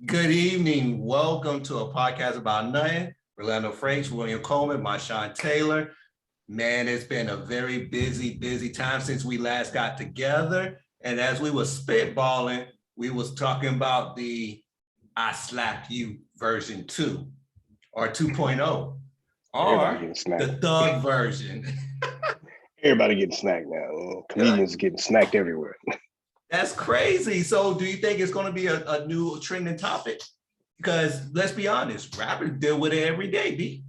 Good evening. Welcome to a podcast about nothing. Orlando Franks, William Coleman, Marshawn Taylor. Man, it's been a very busy time since we last got together. And as we were spitballing, we was talking about the I Slapped You version 2 or 2.0 or the thug version. Everybody getting snacked now. Comedians getting snacked everywhere. That's crazy. So do you think it's going to be a new trending topic? Because let's be honest, rappers deal with it every day, B.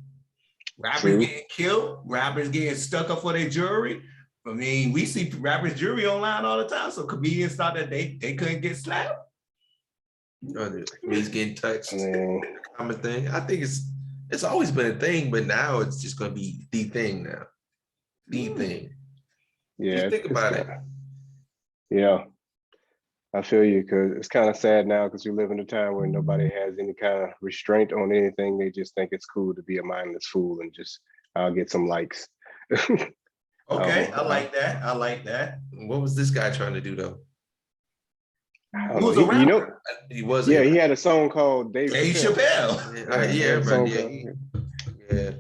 Rappers getting killed, rappers getting stuck up for their jury. I mean, we see rappers' jury online all the time. So comedians thought that they couldn't get slapped. He's getting touched. Common thing. I think it's always been a thing, but now it's just going to be the thing now. The thing. Yeah. Just think about it. Yeah. I feel you, because it's kind of sad now because we live in a time where nobody has any kind of restraint on anything. They just think it's cool to be a mindless fool and just I'll get some likes. Okay, I like that. I like that. What was this guy trying to do though? He was a rapper. He was. Yeah, he had a song called Dave Chappelle. Yeah.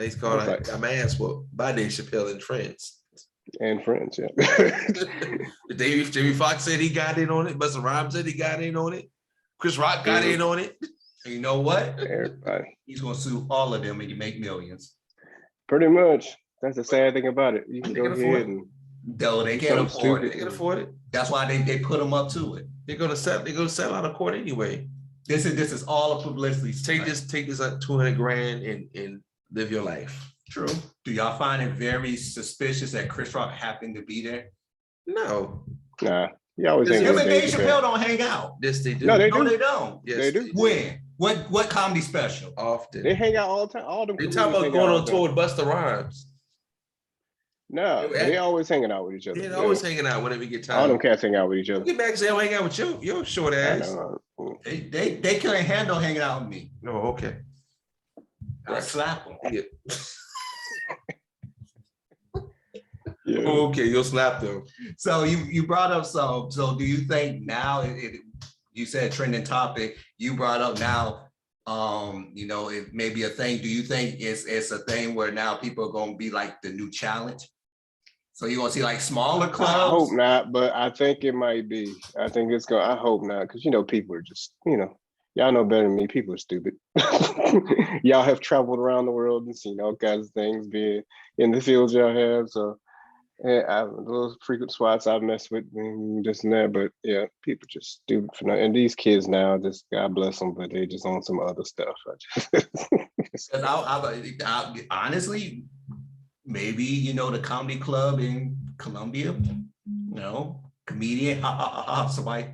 He's called "I'm Ass Whooped" by Dave Chappelle and Friends. And Friends, yeah. Jamie Foxx said he got in on it. Busta Rhymes said he got in on it. Chris Rock got in on it. And you know what? Everybody. He's gonna sue all of them and you make millions. Pretty much. That's the sad thing about it. You can go ahead and though they can't afford it. They can afford it. That's why they put them up to it. They're gonna sell out of court anyway. This is all a publicity. Take this like $200,000 and live your life. True. Do y'all find it very suspicious that Chris Rock happened to be there? No. Nah. You always hang him and Dave Chappelle don't hang out. Yes, they do. No, they don't. Yes, they do. When? What comedy special? Often. They hang out all the time. All them. They talk about going on tour with Busta Rhymes. No, they always hanging out with each other. They're always hanging out whenever you get time. All them cats hang out with each other. Get back and say, "I'll hang out with you. You're short ass." They couldn't handle hanging out with me. No, okay. I slap them. Yeah. Yeah. Okay, you'll slap them. So you brought up some. So do you think now you said trending topic? You brought up now. It may be a thing. Do you think it's a thing where now people are going to be like the new challenge? So you're going to see like smaller clubs? I hope not, but I think it might be. I think it's going. I hope not, because people are just y'all know better than me. People are stupid. Y'all have traveled around the world and seen all kinds of things, being in the fields y'all have. So. Yeah, those frequent spots I've messed with, this and that, but yeah, people just stupid for nothing. And these kids now, just God bless them, but they just on some other stuff. I honestly, maybe the comedy club in Colombia, comedian, somebody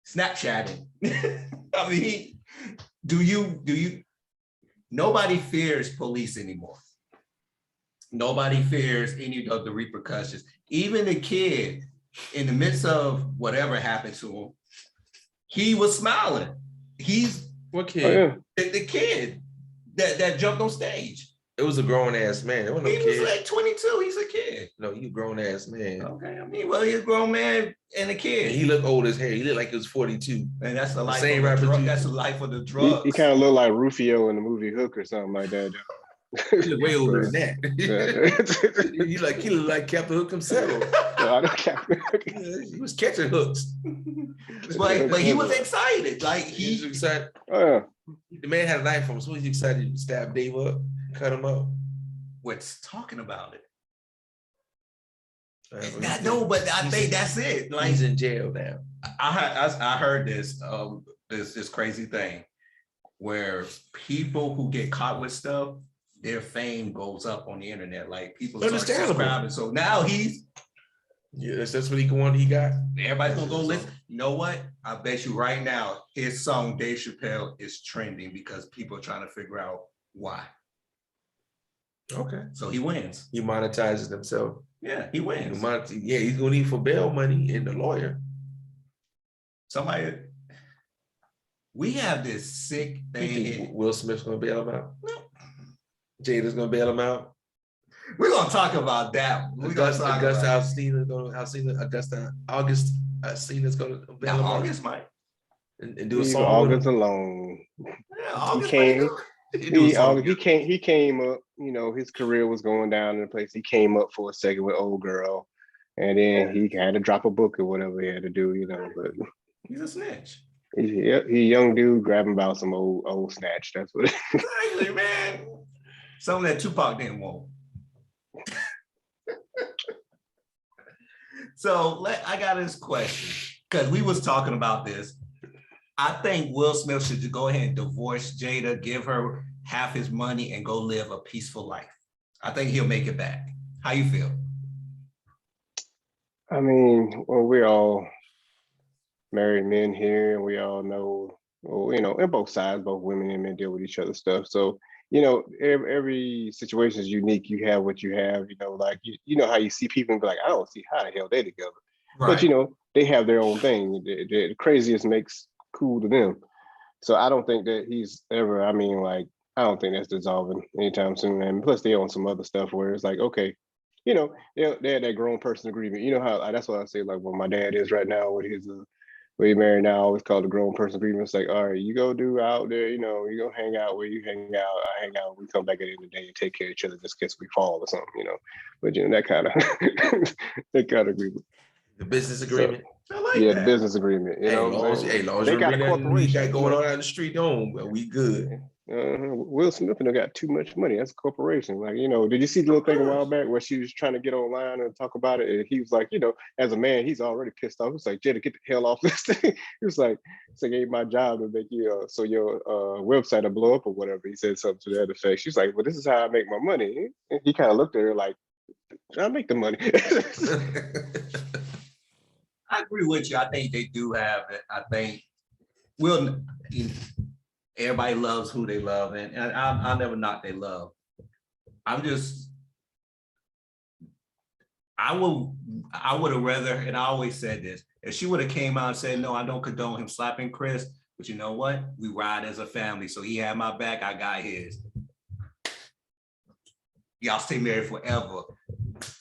Snapchatting. I mean, do you? Nobody fears police anymore. Nobody fears any of the repercussions. Even the kid, in the midst of whatever happened to him, he was smiling. What kid? The kid that jumped on stage. It was a grown ass man. It wasn't he was like 22. He's a kid. No, you grown ass man. Okay, I mean, well, he's a grown man and a kid. And he looked old as hell. He looked like he was 42. And that's the life. Same rapper. That's the life of the drugs. He kind of looked like Rufio in the movie Hook or something like that. He look way older than that. he looked like Captain Hook himself. No, I know Captain Hook. He was catching hooks. but he was excited. Like he was excited. Oh, yeah. The man had a knife on him, so he's excited to stab Dave up, cut him up. What's talking about it? But I think that's it. Like he's in jail now. I heard this crazy thing where people who get caught with stuff, their fame goes up on the internet. Like people start subscribing. So now that's what he got. Everybody's gonna go listen. You know what? I bet you right now his song Dave Chappelle is trending because people are trying to figure out why. Okay. So he wins. He monetizes himself. Yeah, he wins. He's gonna need for bail money and the lawyer. We have this sick thing. Will Smith's gonna bail him out. No. Jada's gonna bail him out. We're gonna talk about that. Augusta Alsina's gonna bail him out. August might. and do a Leave song with August him. alone. Yeah, He August, let's came. do it. He do a song He together. came up. You know, his career was going down in a place. He came up for a second with Old Girl, and then he had to drop a book or whatever he had to do. You know, but He's a snitch. he a young dude grabbing about some old snatch. That's what. Exactly, man. Something that Tupac didn't want. So I got this question because we was talking about this. I think Will Smith should go ahead and divorce Jada, give her half his money, and go live a peaceful life. I think he'll make it back. How you feel? I mean, well, we're all married men here, and we all know, well, you know, in both sides, both women and men deal with each other's stuff. So, you know, every situation is unique. You have what you have. You know, like you know how you see people and be like, I don't see how the hell they together. But you know, they have their own thing. The craziest makes cool to them. So I don't think that he's ever. I mean, like, I don't think that's dissolving anytime soon. And plus, they own some other stuff where it's like, okay, you know, they had that grown person agreement. You know how that's what I say. Like, where my dad is right now with his. We married now, always called the grown person agreement. It's like, all right, you go do out there, you know, you go hang out where you hang out, I hang out, we come back at the end of the day and take care of each other just in case we fall or something, you know. But you know, that kind of that kind of agreement. The business agreement. I like Yeah, that. the business agreement. You know what I'm saying? Long as They you got a bring that we corporation. got you going know? on out in the street, don't we good. Will Smith and they got too much money. That's a corporation. Like, you know, did you see the little thing a while back where she was trying to get online and talk about it? And he was like, you know, as a man, he's already pissed off. He was like, Jada, get the hell off this thing. He was like, it's like, ain't my job to make you, so your website will blow up or whatever. He said something to that effect. She's like, well, this is how I make my money. And he kind of looked at her like, I make the money. I agree with you. I think they do have it. I think Will. Everybody loves who they love, and I'll never knock their love. I would have rather, and I always said this, if she would have came out and said, no, I don't condone him slapping Chris, but you know what? We ride as a family. So he had my back, I got his. Y'all stay married forever.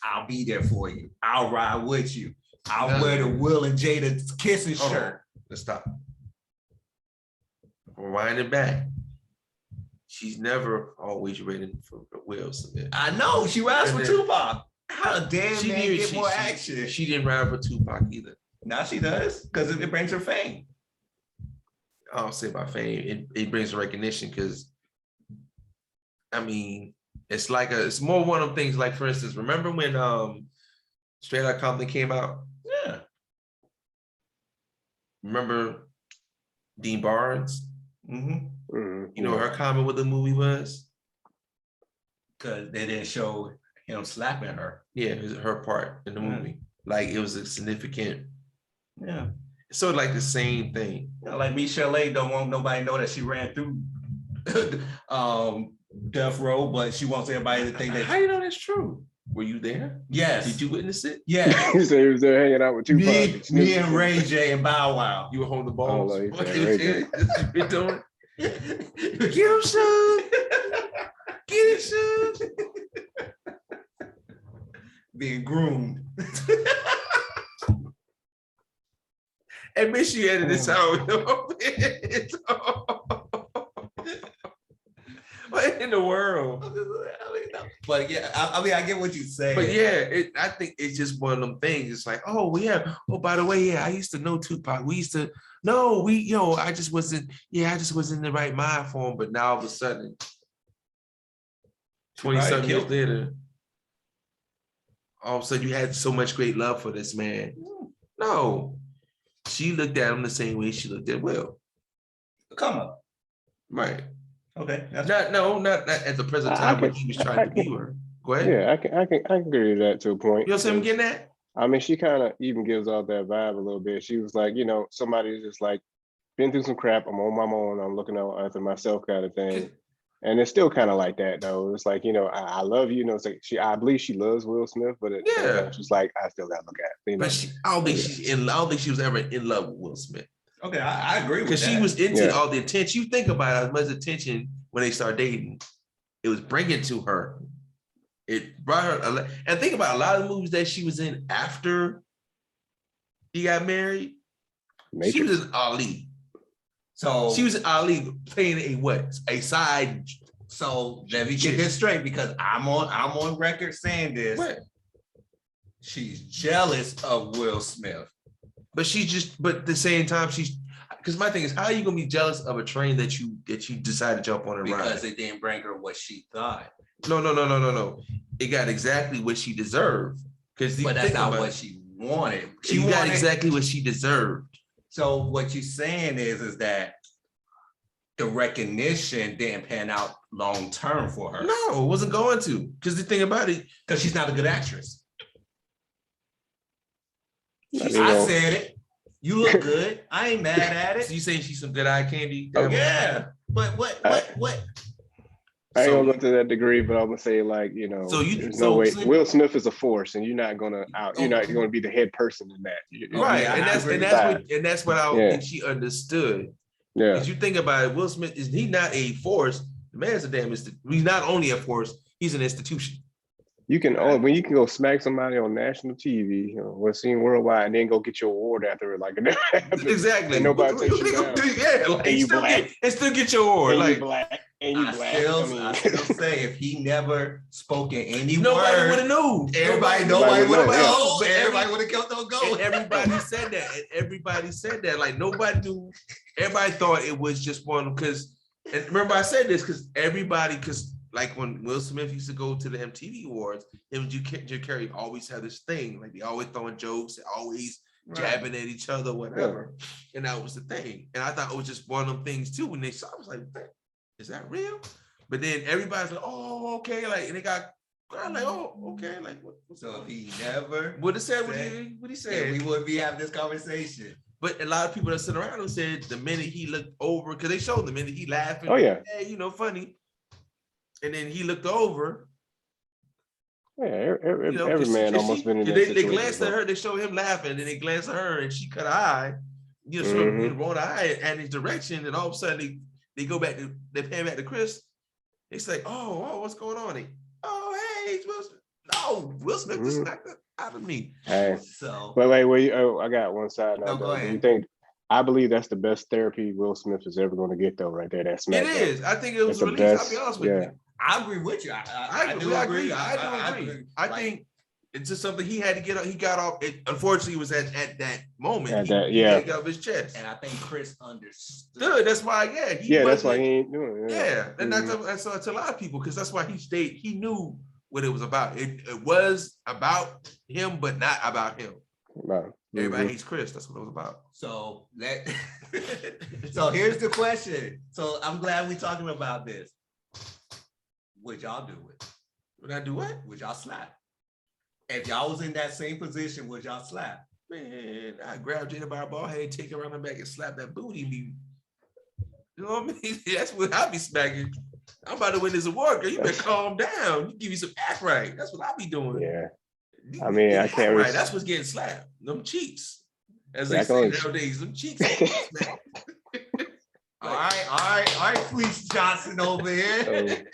I'll be there for you. I'll ride with you. I'll wear the Will and Jada kissing shirt. Let's stop. Rewind it back. She's never always waiting for Will Smith. I know she rides for Tupac. How a damn She man knew get more action? She didn't ride for Tupac either. Now she does because it brings her fame. I don't say about fame. It brings recognition because, I mean, it's like it's more one of them things. Like, for instance, remember when Straight Outta Compton came out? Yeah. Remember Dean Barnes? Mm-hmm. You know what her comment with the movie was? Because they didn't show him slapping her. Yeah, it was her part in the movie. Like, it was a significant. Yeah. So like the same thing. You know, like Michelle A don't want nobody to know that she ran through death row, but she wants everybody to think that. How do you know that's true? Were you there? Yes. Did you witness it? Yeah. So he was there hanging out with Tupac. Me and Ray J and Bow Wow. You were holding the balls. Oh, What Ray you J. been doing? Get him, son. Get it, son. Being groomed. And make sure you edit this out. What in the world? But yeah, I mean, I get what you say. But yeah, I think it's just one of them things. It's like, oh yeah. Oh, by the way, yeah, I used to know Tupac. I just wasn't in the right mind for him. But now all of a sudden, 20-something years later, all of a sudden you had so much great love for this man. No, she looked at him the same way she looked at Will. Come up. Right. Okay. Not at the present time when he was trying to be her. Go ahead. Yeah, I can agree with that to a point. You know what I'm getting at? I mean, she kind of even gives off that vibe a little bit. She was like, you know, somebody's just like been through some crap. I'm on my own. I'm looking out after myself, kind of thing. And it's still kind of like that though. It's like, you know, I love you. You know, it's like I believe she loves Will Smith, but she's like, I still gotta look at it. You know? But I don't think she was ever in love with Will Smith. Okay, I agree with that. Because she was into all the attention. You think about it, as much attention when they start dating, it was bringing to her. It brought her, and think about a lot of the movies that she was in after he got married. Matrix. She was in Ali. So She was Ali playing a what? A side. So let me get this straight because I'm on record saying this. What? She's jealous of Will Smith. But at the same time, because my thing is, how are you gonna be jealous of a train that you decide to jump on and ride? Because it didn't bring her what she thought. No. It got exactly what she deserved. But that's not what she wanted. She got exactly what she deserved. So what you're saying is that the recognition didn't pan out long term for her. No, it wasn't going to. Because the thing about it, because she's not a good actress. I said it. You look good. I ain't mad at it. So you saying she's some good eye candy? Yeah. But what? I ain't gonna go to that degree, but I'm gonna say there's no way. Will Smith is a force, and you're not gonna be the head person in that. Right, yeah, and that's what I don't think she understood. Yeah, because you think about it, Will Smith he not a force. The man's a damn he's not only a force, he's an institution. you can when you can go smack somebody on national TV, we're seen worldwide, and then go get your award after it, like it never happened. Exactly. And nobody takes you down. Yeah, like, and still get your award. And like you black. And you black. I still say if he never spoken any nobody word, would have known. Everybody would have known. Everybody would have kept on going. And everybody said that. And everybody said that. Like nobody knew. Everybody thought it was just one because. And remember, I said this because like when Will Smith used to go to the MTV Awards, him and Jim Carrey always had this thing. Like they always throwing jokes, always jabbing at each other, whatever. Yeah. And that was the thing. And I thought it was just one of them things too. When they saw, I was like, is that real? But then everybody's like, oh, okay. Like, and they got, I'm like, oh, okay. Like, what? So if he never would have said what he said, we wouldn't be having this conversation. But a lot of people that sit around him said the minute he looked over, because they showed the minute he laughing, hey, funny. And then he looked over. Yeah, every man almost been in that situation. They glanced at her, they showed him laughing, and then they glanced at her and she cut an eye, rolled an eye at his direction, and all of a sudden they go back to, they pan back to Chris. It's like, oh, what's going on? Hey, Will Smith. No, Will Smith just knocked it out of me. Hey, so wait, I got one side note. Go ahead. You think? I believe that's the best therapy Will Smith is ever going to get, though, right there. That's it is. I think it was released. I'll be honest with you. I agree with you. I do agree. I think it's just something he had to get. He got off. It unfortunately was at that moment. He got off his chest, and I think Chris understood. Good. That's why. That's why he ain't doing it. Yeah, and that's to a lot of people because that's why he stayed. He knew what it was about. It was about him, but not about him. Everybody hates Chris. That's what it was about. So so here's the question. So I'm glad we're talking about this. Would y'all do it? Would I do what? Would y'all slap? If y'all was in that same position, would y'all slap? Man, I grab Jada by her ball head, take her around the back, and slap that booty. You know what I mean? That's what I be smacking. I'm about to win this award, girl. You better calm down. You give me some act right. That's what I be doing. Yeah. I mean, I can't. Right. That's what's getting slapped. Them cheeks. As they say nowadays, them cheeks. All right, Fleece Johnson over here.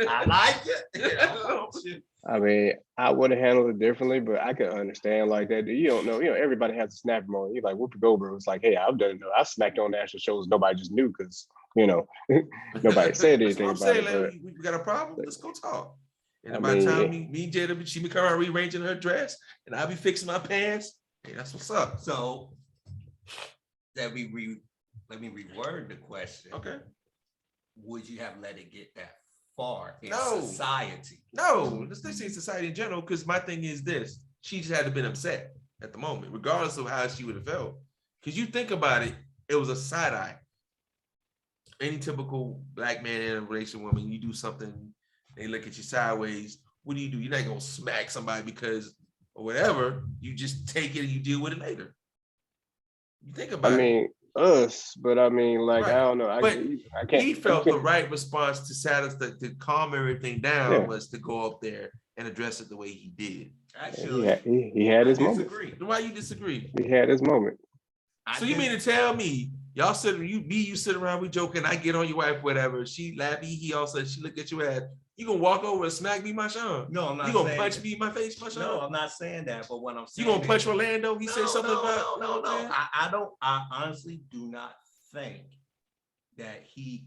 I like it. I mean, I would have handled it differently, but I could understand like that. You don't know, everybody has a snap moment. You're like Whoopi Goldberg was like, hey, I've done it. I smacked on national shows. Nobody just knew because, nobody said anything about it. Like, we got a problem. Let's go talk. And by the time me and Jada, she be coming around rearranging her dress, and I'll be fixing my pants. Hey, that's what's up. So let me reword the question. Okay. Would you have let it get that far in society? No, let's say society in general, because my thing is this. She just had to have been upset at the moment, regardless of how she would have felt. Because you think about it, it was a side eye. Any typical black man in a relation woman, you do something, they look at you sideways. What do? You're not going to smack somebody because or whatever. You just take it and you deal with it later. You think about it. I mean, us, but I mean, like, right. I don't know. I can't. He felt the right response to satisfy, to calm everything down was to go up there and address it the way he did. Actually, he had his moment. Why you disagree? He had his moment. So you mean to tell me y'all you sit around, we joking, I get on your wife, whatever. She laugh, he also she look at you ass. You gonna walk over and smack me, my Sean? No, I'm not. You gonna punch me in my face, my Sean? No, I'm not saying that. But what I'm saying, you gonna punch Orlando? He said something about no. I honestly do not think that he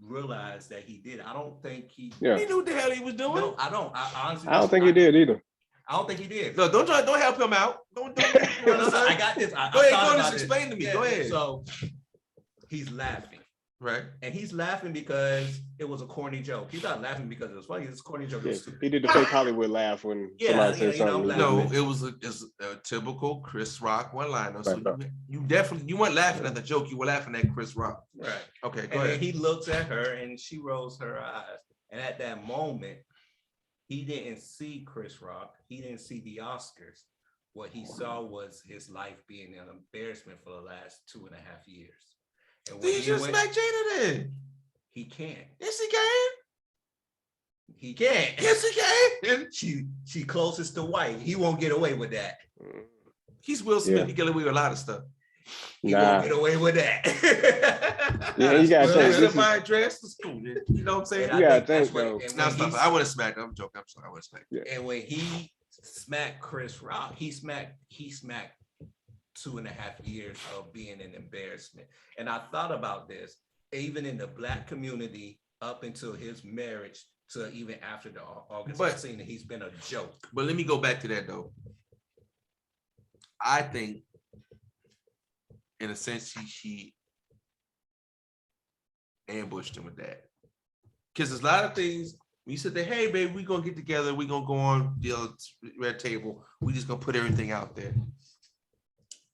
realized that he did. I don't think he. Yeah. He knew what the hell he was doing. No, I don't. I honestly. I don't think he did either. I don't think he did. No, don't help him out. Don't. No, I got this. Go ahead, thought about just explain to me. Yeah, Go ahead. So he's laughing. Right. And he's laughing because it was a corny joke. He's not laughing because it was funny. It's a corny joke. It Yeah, was stupid. he did the fake Hollywood laugh when somebody said something. No, it's a typical Chris Rock one-liner. So you weren't laughing at the joke. You were laughing at Chris Rock. Right. Okay, go And ahead. then he looks at her and she rolls her eyes. And at that moment, he didn't see Chris Rock. He didn't see the Oscars. What he saw was his life being an embarrassment for the last 2.5 years. And when Did you just smack Jada then? He can't. Yes, he can. He can't. Yes, he can. She closest to white. He won't get away with that. He's Will Smith. Yeah. He get away with a lot of stuff. He won't get away with that. Yeah, you gotta think. Well, my address was cool. You know what I'm saying? You gotta think though. Now stop. I would have smacked him. I'm joking. I'm sorry. I would have smacked him. And when he smacked Chris Rock, he smacked 2.5 years of being an embarrassment. And I thought about this, even in the Black community, up until his marriage to even after the August vaccine, he's been a joke. But let me go back to that though. I think, in a sense, she ambushed him with that. Because there's a lot of things. When you said that, hey, babe, we're going to get together. We're going to go on the red table. We just going to put everything out there.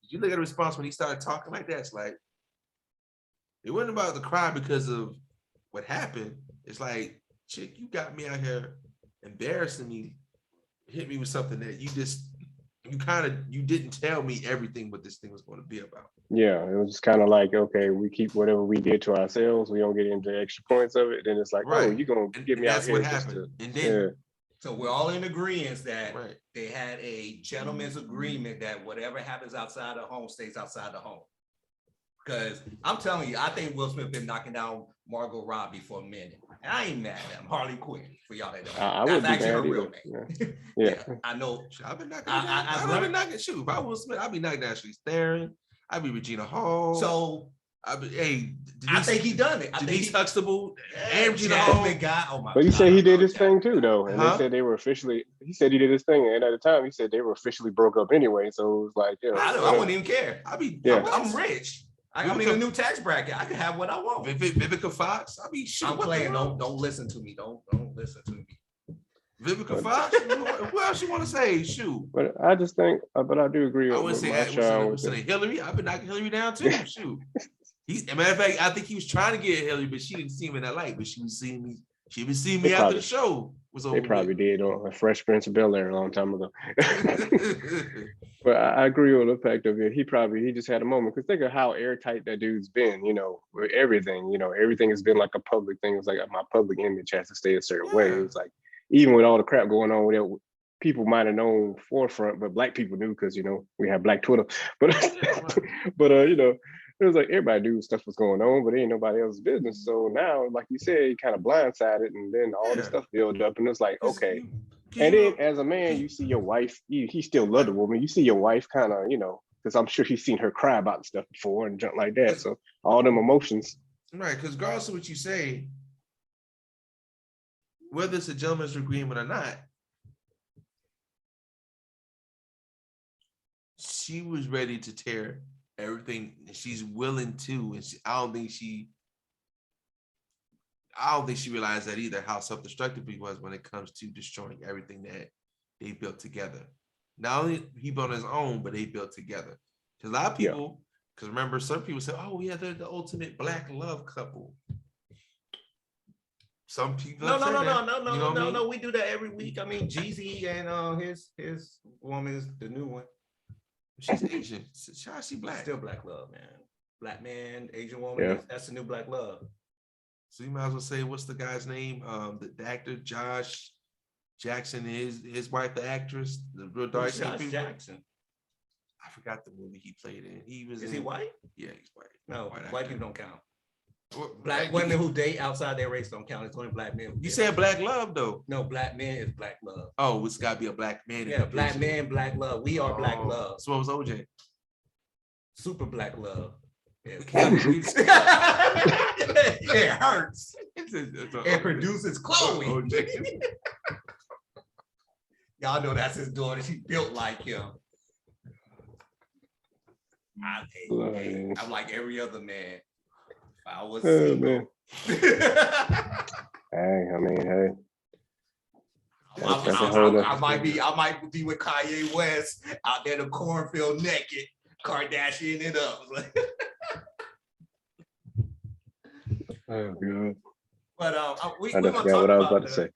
You look at the response when he started talking like that. It's like, it wasn't about the cry because of what happened. It's like, chick, you got me out here embarrassing me, hit me with something that you didn't tell me everything what this thing was going to be about. Yeah, it was just kind of like, okay, we keep whatever we did to ourselves. We don't get into extra points of it. Then it's like, Right. oh, you're going to get me out That's here. what just happened. to, And then, So we're all in agreement that right. they had a gentleman's agreement that whatever happens outside the home stays outside the home. Because I'm telling you, I think Will Smith been knocking down Margot Robbie for a minute. And I ain't mad at him. Harley Quinn, for y'all that don't know. I would That's be actually her mad real either. name. Yeah. I know. I've been knocking. I've I've been knocking. Shoot, if I was Smith, I'd be knocking down Ashley Theron. I'd be Regina Hall. So I'd be. Hey, I think he done it. I think Denise he Huxtable and Regina Hall. Jasmine guy. Oh my But he God, said he I did love his Jasmine. thing too, though. And Huh? they said they were officially, he said he did his thing. And at the time, he said they were officially broke up anyway. So it was like, yeah. I wouldn't even care. I'd be. Yeah. I'm rich. I'm in a new tax bracket. I can have what I want. Vivica Fox. I'd be shit. I'm playing. Don't listen to me. Don't listen to me. Vivica Fox. What else you want to say? Shoot. But I just think, but I do agree I with wouldn't say my child. Hillary. I've been knocking Hillary down too. Shoot. As a matter of fact, I think he was trying to get Hillary, but she didn't see him in that light. But she was seeing me. She was seeing me after the show was over. They probably did on a Fresh Prince of Bel-Air a long time ago. But I agree with the fact of it. He just had a moment. Because think of how airtight that dude's been, with everything. Everything has been like a public thing. It's like my public image has to stay a certain way. It's like, even with all the crap going on with it, people might have known forefront, but Black people knew because, we have Black Twitter. But, it was like everybody knew stuff was going on, but it ain't nobody else's business. So now, like you said, he kind of blindsided, and then all this stuff built up, and it's like, okay. And then as a man, you see your wife, he still loved the woman. You see your wife kind of, because I'm sure he's seen her cry about stuff before and junk like that. So all them emotions. Right, because regardless of what you say, whether it's a gentleman's agreement or not, she was ready to tear everything. She's willing to, and I don't think she realized that either, how self-destructive he was when it comes to destroying everything that they built together. Not only he built on his own, but they built together. Because a lot of people, because remember, some people say, "Oh, yeah, they're the ultimate Black love couple." Some people, No. We do that every week. I mean, Jeezy and his woman is the new one. She's Asian. How is she Black? Still Black love, man. Black man, Asian woman. That's the new Black love. So you might as well say, what's the guy's name? The actor Josh Jackson, his wife, the actress, the real dark Josh Jackson. I forgot the movie he played in. Is he white? Yeah, he's white. No, white people don't count. Black Black women who date outside their race don't count. It's only Black men. You said Black love though. No, Black men is Black love. Oh, it's got to be a Black man. Yeah, Black man, Black love. We are Black love. So what was OJ? Super Black love. It hurts. It produces Chloe. Y'all know that's his daughter. She built like him. I'm like every other man. If I was single. Hey, I mean, hey. I might be with Kanye West out there in the cornfield naked, Kardashian it up. Oh god. But we're I gonna forgot what I was about to say.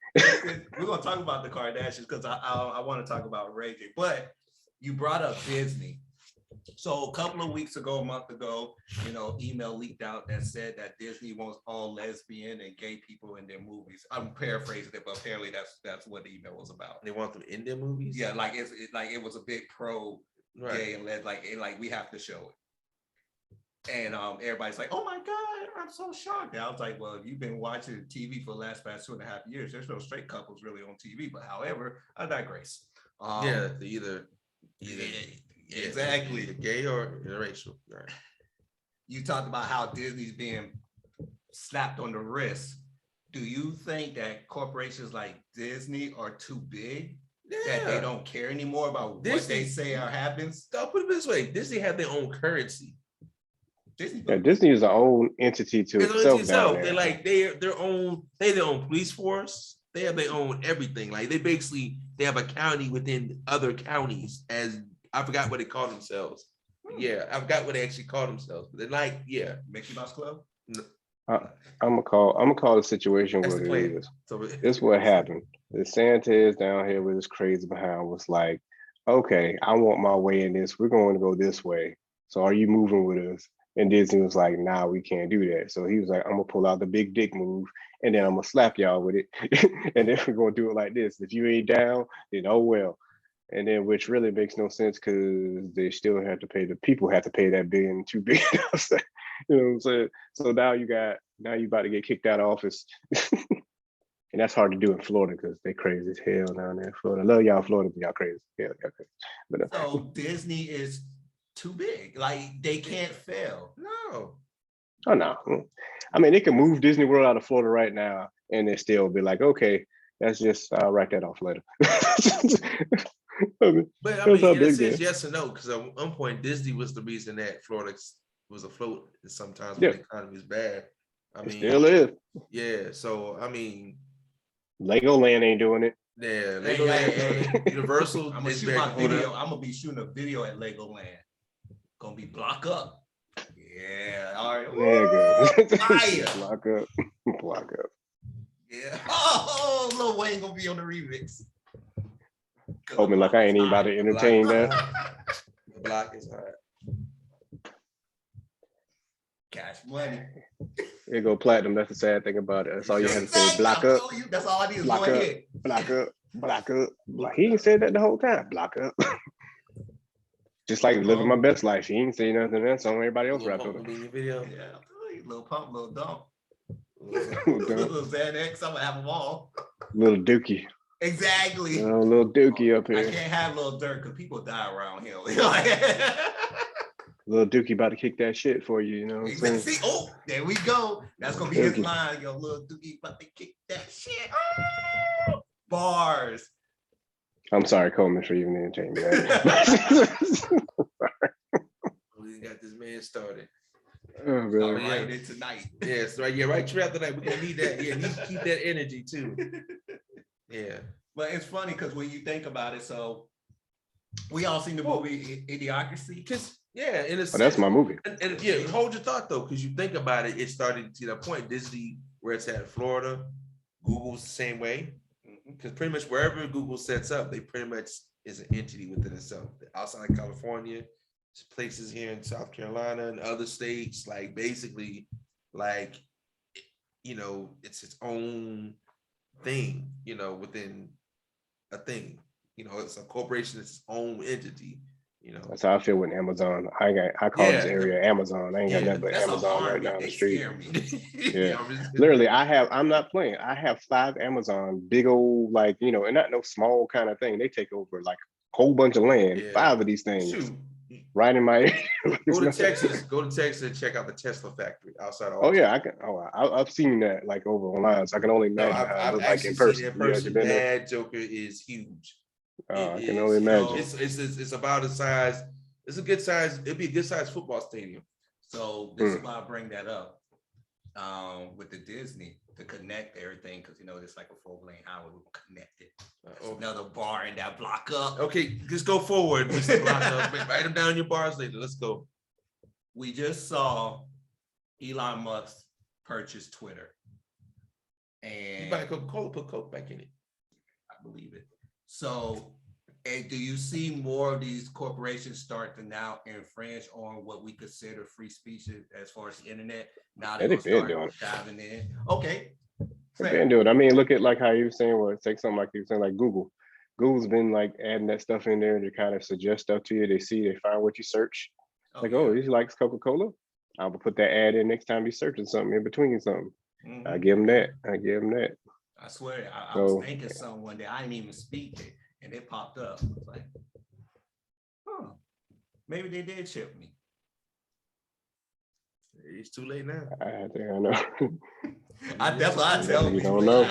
We're gonna talk about the Kardashians because I want to talk about Ray J. But you brought up Disney. So a couple of weeks ago, a month ago, email leaked out that said that Disney wants all lesbian and gay people in their movies. I'm paraphrasing it, but apparently that's what the email was about. They want them in their movies. Yeah, like it was a big pro gay and les, like we have to show it. And everybody's like, "Oh my God, I'm so shocked." And I was like, "Well, if you've been watching TV for the last 2.5 years, there's no straight couples really on TV." But however, I digress. Yeah, they either exactly either gay or interracial. Right. You talked about how Disney's being slapped on the wrist. Do you think that corporations like Disney are too big? That they don't care anymore about what they say or happens? I'll put it this way: Disney have their own currency. Disney is their own entity to itself. They're like their own police force. They have their own everything. Like they have a county within other counties. As I forgot what they call themselves. Yeah, I forgot what they actually call themselves. But they're like, Mickey Mouse Club. No. I'm gonna call the situation what it is. So this is what happened. The Sanchez down here with his crazy behind was like, okay, I want my way in this. We're going to go this way. So are you moving with us? And Disney was like, nah, we can't do that. So he was like, I'm gonna pull out the big dick move and then I'm gonna slap y'all with it. And then we're gonna do it like this. If you ain't down, then oh well. And then which really makes no sense because they still have to pay, the people have to pay that $1 billion, $2 billion. You know what I'm saying? So now you about to get kicked out of office. And that's hard to do in Florida because they crazy as hell down there in Florida. I love y'all Florida, but y'all crazy. Hell, y'all crazy. But, so Disney is too big. Like they can't fail. No. Oh no. I mean, they can move Disney World out of Florida right now and they still be like, okay, that's just I'll write that off later. I mean, in a sense, yes and no, because at one point Disney was the reason that Florida was afloat sometimes when the economy is bad. I mean, still is. Yeah, so I mean, Legoland ain't doing it. Yeah, Legoland, Universal. I'm gonna shoot my video. I'm gonna be shooting a video at Legoland. Gonna be block up. Yeah, all right. There you go. Block up. Block up. Yeah. Oh, Lil Wayne gonna be on the remix. Told me like I ain't even about to entertain that. The block is hard. Cash money. There go platinum. That's the sad thing about it. That's all you have to say. Block up. That's all I need is block one up. hit. Block up. Block up. He ain't said that the whole time. Block up. Just like living my best life. He ain't say nothing else on everybody else rapped on it. Video. Yeah, little pump, little dump. Little Xanax, I'm gonna have them all. Little Dookie. Exactly. Little Dookie up here. I can't have Little Dirk because people die around here. Little Dookie about to kick that shit for you, you know what I'm saying? See, oh, there we go. That's gonna be his line. Yo, Little Dookie about to kick that shit. Oh! Bars. I'm sorry, Coleman, for even entertaining me. We got this man started. Oh, really? Right it tonight. Yes, right. Yeah, right. Throughout the night, we're gonna need that. Yeah, need to keep that energy too. Yeah. But it's funny because when you think about it, so we all seen the movie Idiocracy. Because in a sense, that's my movie. And yeah, hold your thought though, because you think about it, it started to that point. Disney, where it's at, Florida, Google's the same way. Because pretty much wherever Google sets up, they pretty much is an entity within itself. Outside of California, places here in South Carolina and other states, like basically, like, it's its own thing, within a thing. It's a corporation, it's its own entity. That's how I feel with Amazon. I call this area Amazon. I ain't got nothing but Amazon right down the street. Literally, I'm not playing. I have 5 Amazon, big old, like, and not no small kind of thing. They take over like a whole bunch of land, 5 of these things. Shoot. right in my. Go to Texas. Go to Texas and check out the Tesla factory outside of. Oh yeah, I can. Oh, I've seen that like over online, so I can only No, imagine how I've it was like actually in seen person. it in You guys person. have been there? That Joker is huge. I It can is only imagine. It's about a size. It's a good size. It'd be a good size football stadium. So this is why I bring that up with the Disney to connect everything, because you know it's like a 4-lane highway connected. Another bar in that block up. Okay, just go forward, Mr. Blocker. Write them down your bars later. Let's go. We just saw Elon Musk purchase Twitter, You and buy Coca-Cola, put Coke back in it. I believe it. So, and do you see more of these corporations start to now infringe on what we consider free speech as far as the internet? Now they're they've been gonna start diving in. Okay. They've been doing it. I mean, look at like how you were saying, well, take something like you were saying, like Google. Google's been like adding that stuff in there to kind of suggest stuff to you. They find what you search. Like, oh, he likes Coca-Cola. I'll put that ad in next time he's searching something in between something. I give him that. I swear, I was thinking something one day. I didn't even speak it, and it popped up. I was like, huh, maybe they did chip me. It's too late now. I think I know. That's what I tell You people. don't know.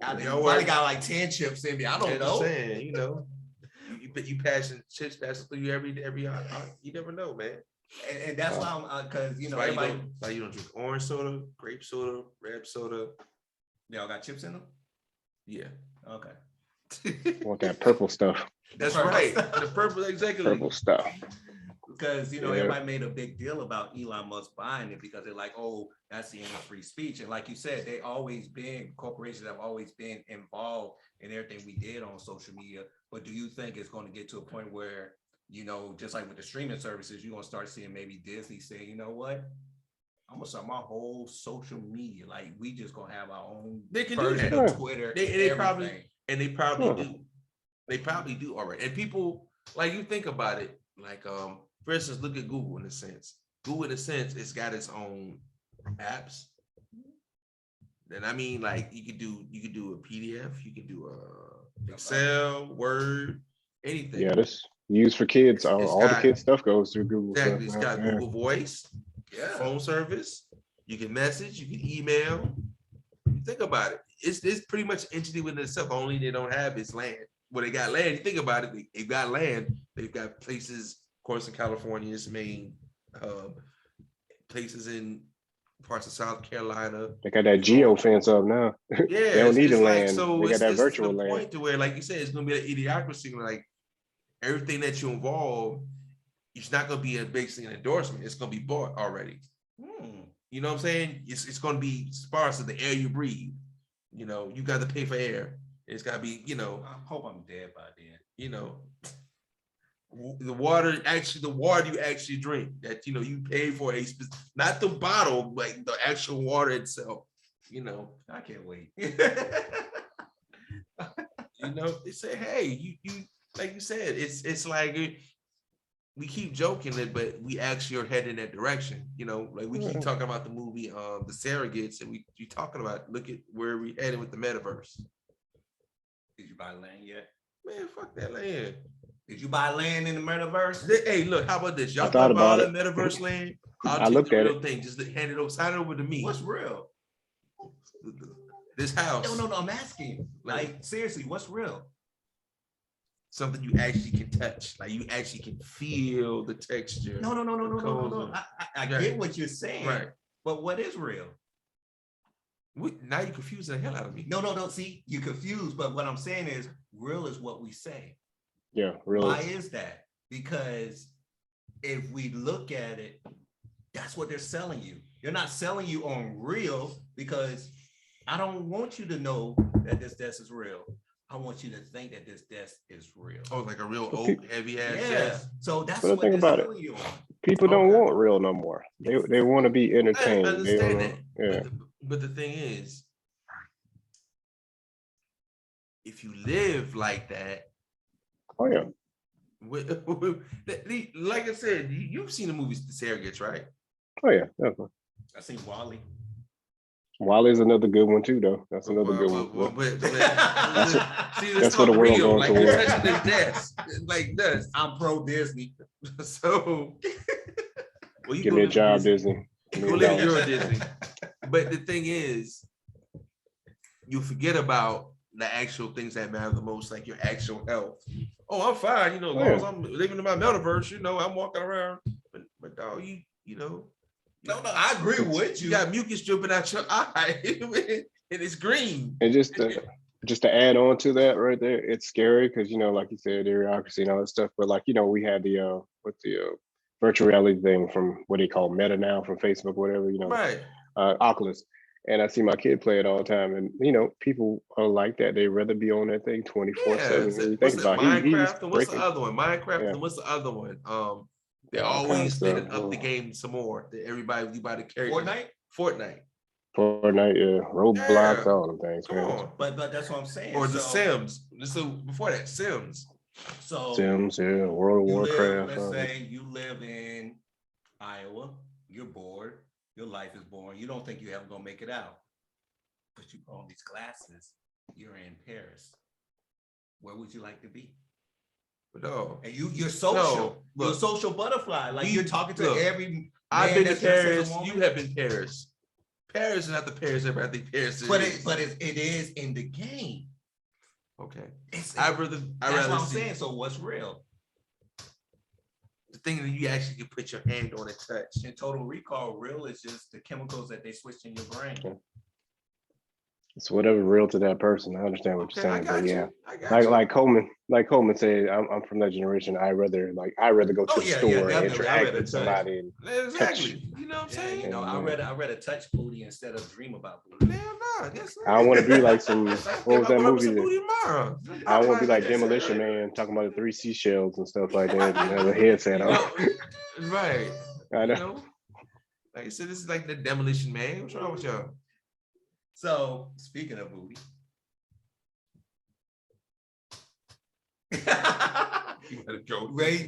I probably got like 10 chips in me. I don't know. Saying, you know, you passing chips passing through you every you never know, man. And that's why I'm because you know why everybody. You don't drink orange soda, grape soda, red soda. Y'all got chips in them? Yeah. Okay. Want that purple stuff. That's purple right. stuff. The purple, exactly. Purple stuff. Because you know everybody made a big deal about Elon Musk buying it because they're like, oh, that's the end of free speech. And like you said, corporations have always been involved in everything we did on social media. But do you think it's going to get to a point where, you know, just like with the streaming services, you're going to start seeing maybe Disney say, you know what? I'm gonna start my whole social media. Like we just gonna have our own version of Twitter. They probably do. They probably do already. And people, like, you think about it, like for instance, look at Google in a sense. Google in a sense, it's got its own apps. And I mean, like you could do a PDF, you could do a Excel, Word, anything. Yeah, this used for kids. All the kids stuff goes through Google. Exactly. It's got Google Voice, phone service. You can message, you can email. Think about it. It's pretty much an entity within itself. Only they don't have its land. Well, they got land. You think about it, they've got land. They've got places, of course, in California, its main places in parts of South Carolina. They got that geo fence up now. Yeah, they don't need the land. So they got that virtual the land. Point to where, like you said, it's gonna be an idiocracy. Like everything that you involve, it's not gonna be a basically an endorsement. It's gonna be bought already. You know what I'm saying? It's gonna be sparse of the air you breathe. You know, you got to pay for air. It's got to be, you know. I hope I'm dead by then. You know, the water you actually drink, that, you know, you pay for not the bottle, like the actual water itself. You know, I can't wait. You know, they say, hey, you like you said, it's like we keep joking it, but we actually are heading in that direction. You know, like we keep talking about the movie, The Surrogates, and we talking about, look at where we headed with the metaverse. Did you buy land yet? Man, fuck that land. Did you buy land in the metaverse? Hey, look, how about this? Y'all thought about about the metaverse land? I looked at it. Thing. Just hand it over, sign it over to me. What's real? This house. No, I'm asking. Like, seriously, what's real? Something you actually can touch, like you actually can feel the texture. No. I get what you're saying, right? But what is real? Now you're confusing the hell out of me. No. See, you're confused. But what I'm saying is, real is what we say. Yeah, real. Why is that? Because if we look at it, that's what they're selling you. They're not selling you on real, because I don't want you to know that this desk is real. I want you to think that this desk is real. Oh, like a real oak, heavy ass desk. So that's what they're about selling you on. People don't want real no more. They want to be entertained. I understand that. Yeah. But the thing is, if you live like that, oh yeah. Like I said, you've seen the movies The Surrogates, right? Oh yeah, definitely. I seen Wally. Wally's another good one too, though. That's another good one. That's what the world real. going like towards. you're touching this desk, like this. I'm pro Disney. So, well, you Give go me a live in job, Disney. You $1 go million. live in Euro Disney. But the thing is, you forget about the actual things that matter the most, like your actual health. Oh, I'm fine, as long as I'm living in my metaverse, I'm walking around. But dog, No, I agree with you you. got mucus dripping out your eye, and it's green. And just to add on to that right there, it's scary because like you said, idiocracy and all that stuff. But we had the virtual reality thing from what they call Meta now from Facebook, whatever, Right. Oculus. And I see my kid play it all the time. And people are like that. They rather be on that thing 24/7. When you think about it, he's Minecraft and what's the breaking. other one? Minecraft Yeah. and what's the other one? They're Yeah, all kinds always of spinning stuff. up the game some more. That everybody carry Fortnite. Fortnite, yeah, Roblox, Yeah. all them things, Come man. on. But that's what I'm saying. Or the Sims. So before that, Sims. So Sims, yeah, World of Warcraft. Let's say you live in Iowa, you're bored, your life is boring, you don't think you're ever gonna make it out. But you put on these glasses, you're in Paris. Where would you like to be? No. And you're social. No, You're a social butterfly. Like you're talking to every I've man been to that's dressed as a Paris. woman. You have been Paris. Paris is not the Paris everybody think Paris is. But it is in the game. Okay. That's what I'm saying. So what's real? The thing that you actually can put your hand on and touch. In Total Recall, real is just the chemicals that they switched in your brain. Okay. It's whatever real to that person. I understand what you're saying, but yeah, like Coleman said, I'm from that generation. I'd rather go to the store and interact with somebody. And exactly. touch. You know what I'm saying? I rather touch booty instead of dream about booty. Hell no. I don't want to be like some. What was that movie? I don't want to be like Demolition Man talking about the 3 seashells and stuff like that and have a headset on. Right. I know. Like I said, this is like the Demolition Man. What's wrong with y'all? So speaking of booty,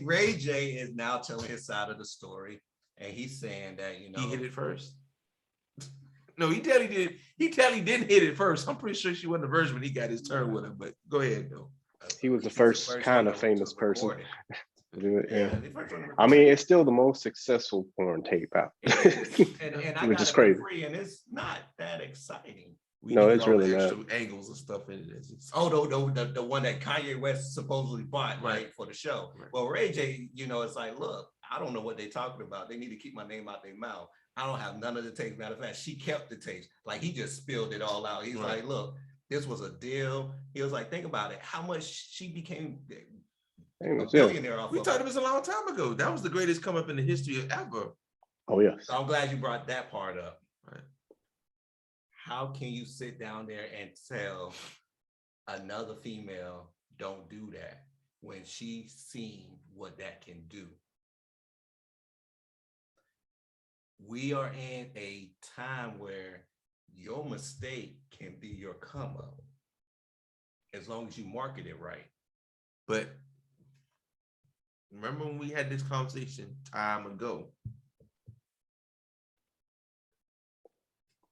Ray J is now telling his side of the story, and he's saying that he hit it first. No, he tell he didn't hit it first. I'm pretty sure she wasn't a virgin when he got his turn with him. But go ahead, though. He was the first kind of famous person. Yeah. I mean, it's still the most successful porn tape out. and I which is crazy. And it's not that exciting. No, it's really not. Angles and stuff in it. The one that Kanye West supposedly bought right for the show. Right. Well, Ray J, it's like, look, I don't know what they're talking about. They need to keep my name out their mouth. I don't have none of the tapes. Matter of fact, she kept the tapes. Like he just spilled it all out. He's like, look, this was a deal. He was like, think about it. How much she became a billionaire off. We talked about this a long time ago. That was the greatest come up in the history of ever. Oh yes. So I'm glad you brought that part up. Right. How can you sit down there and tell another female don't do that when she's seen what that can do? We are in a time where your mistake can be your come up as long as you market it right. But remember when we had this conversation time ago?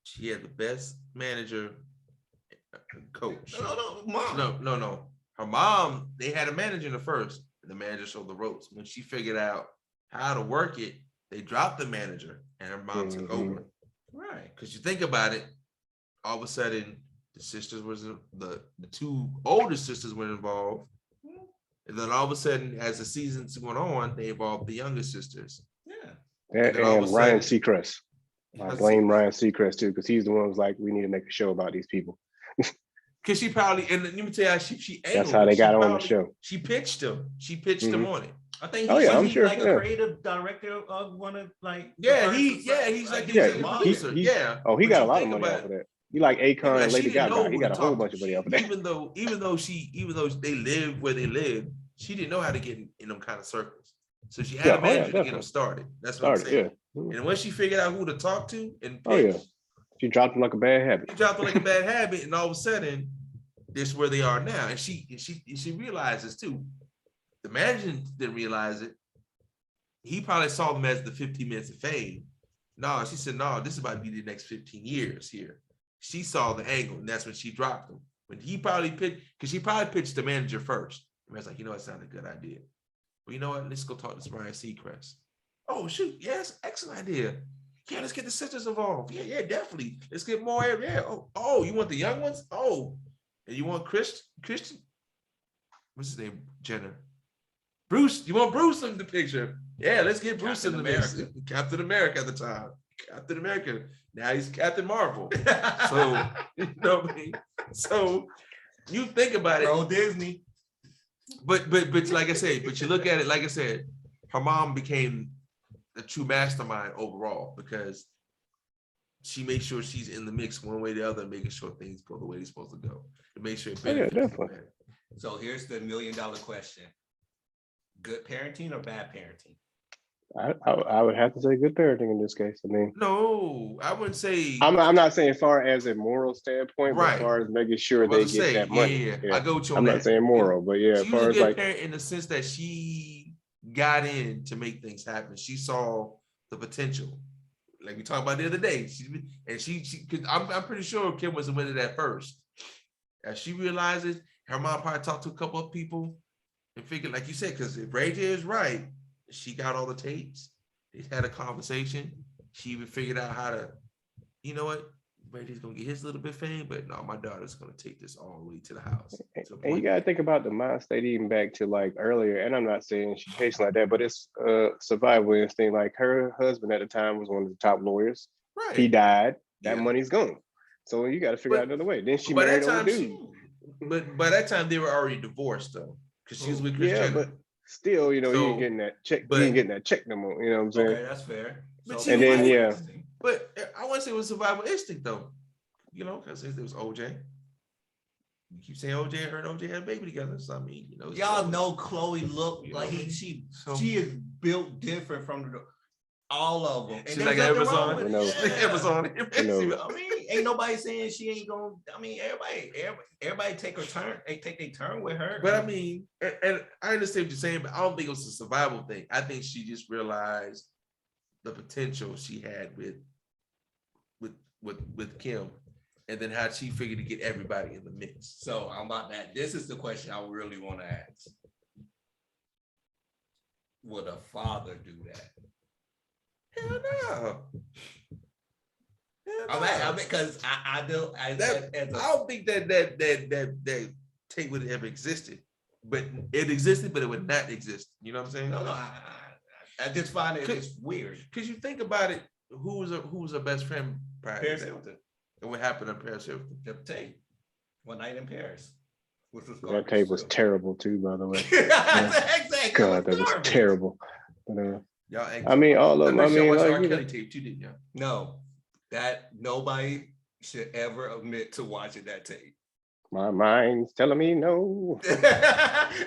She had the best manager, coach. No. Her mom, they had a manager in the first, and the manager showed the ropes. When she figured out how to work it, they dropped the manager, and her mom took over. Right. Because you think about it, all of a sudden, the sisters the 2 older sisters were involved. And then all of a sudden, as the seasons went on, they involved the younger sisters. Yeah. And Ryan Seacrest. I blame Ryan Seacrest too, because he's the one who was like, we need to make a show about these people. Because she probably, and let me tell you how she that's how they got on the show. She pitched him. She pitched him on it. I think he's sure, like a creative director of one of like. He's like a producer. He got a lot of money off of that. He like Akon and Lady Gaga. He got a whole bunch of money off of that. Even though they live where they live, she didn't know how to get in them kind of circles. So she had a manager to get them started. That's what I'm saying. Yeah. And once she figured out who to talk to and pitch, she dropped him like a bad habit. And all of a sudden, this is where they are now. And she realizes too. The manager didn't realize it. He probably saw them as the 15 minutes of fame. No, she said, no, this is about to be the next 15 years here. She saw the angle, and that's when she dropped him. When he probably pitched, because she probably pitched the manager first. The man's like, that's not a good idea. well, you know what? Let's go talk to Ryan Seacrest. Oh, shoot. Yes, excellent idea. Yeah, let's get the sisters involved. Yeah, definitely. Let's get more. Yeah. Oh, you want the young ones? Oh, and you want Christian? What's his name? Jenner. Bruce, you want Bruce in the picture? Yeah, let's get Bruce Captain in the mix. America. Captain America at the time. Captain America. Now he's Captain Marvel. So, you know what I mean? So you think about it. Bro, Disney. But like I said, but you look at it, like I said, her mom became the true mastermind overall because she makes sure she's in the mix one way or the other, making sure things go the way they're supposed to go. To make sure it benefits definitely. everybody. So here's the $1 million question. Good parenting or bad parenting? I would have to say good parenting in this case. I mean, No, I wouldn't say. I'm not saying far as a moral standpoint, but Right. as far as making sure I they was get to say, that money. I go with you on I'm that. not saying moral, but yeah, as She was far a as good like, parent in the sense that she got in to make things happen. She saw the potential, like we talked about the other day. She cause I'm pretty sure Kim was the winner that first. As she realizes, her mom probably talked to a couple of people and figured, like you said, because if Ray J is right, she got all the tapes. They had a conversation. She even figured out how to, you know what? Ray J's gonna get his little bit of fame, but no, my daughter's gonna take this all the way to the house. To the and you point. gotta think about the mind state even back to like earlier, and I'm not saying she's chasing like that, but it's survival instinct. Like her husband at the time was one of the top lawyers. Right. He died. That Yeah. money's gone. So you got to figure But- out another way. Then she But by married that old time, dude. but by that time they were already divorced though, because she was with Kris Yeah, Jenner. but still, you know, you So, ain't getting that check. but- You ain't getting that check no more. You know what I'm saying? Okay, that's fair. But So and then, survival yeah. instinct. But I want to say it was survival instinct though, you know, because it was OJ. You keep saying OJ and her and OJ had a baby together. So I mean, you know, Y'all know Chloe look You like know what I mean? she is built different from all of them. And She's there's like nothing wrong Amazon. with it. No. Like Amazon. I mean, ain't nobody saying she ain't gonna. I mean, everybody take her turn. They take their turn with her. But I mean, and I understand what you're saying, but I don't think it was a survival thing. I think she just realized the potential she had with Kim, and then how she figured to get everybody in the mix. So I'm about that. This is the question I really want to ask. Would a father do that? Hell no. Hell I no. mean, because I do. As I a, don't think that tape would have ever existed, but it existed, but it would not exist. You know what I'm saying? no, I just find it it's weird. Because you think about it, who was her best friend prior to Paris that? Hilton, And what happened to Paris Hilton? the tape, One Night in Paris, which was That tape was terrible too, by the way. exactly. God, that was garbage. terrible. But, Y'all, I mean, all of them. I mean, watched like, R. you know, Kelly tape too, didn't y'all? No, that nobody should ever admit to watching that tape. my mind's telling me no.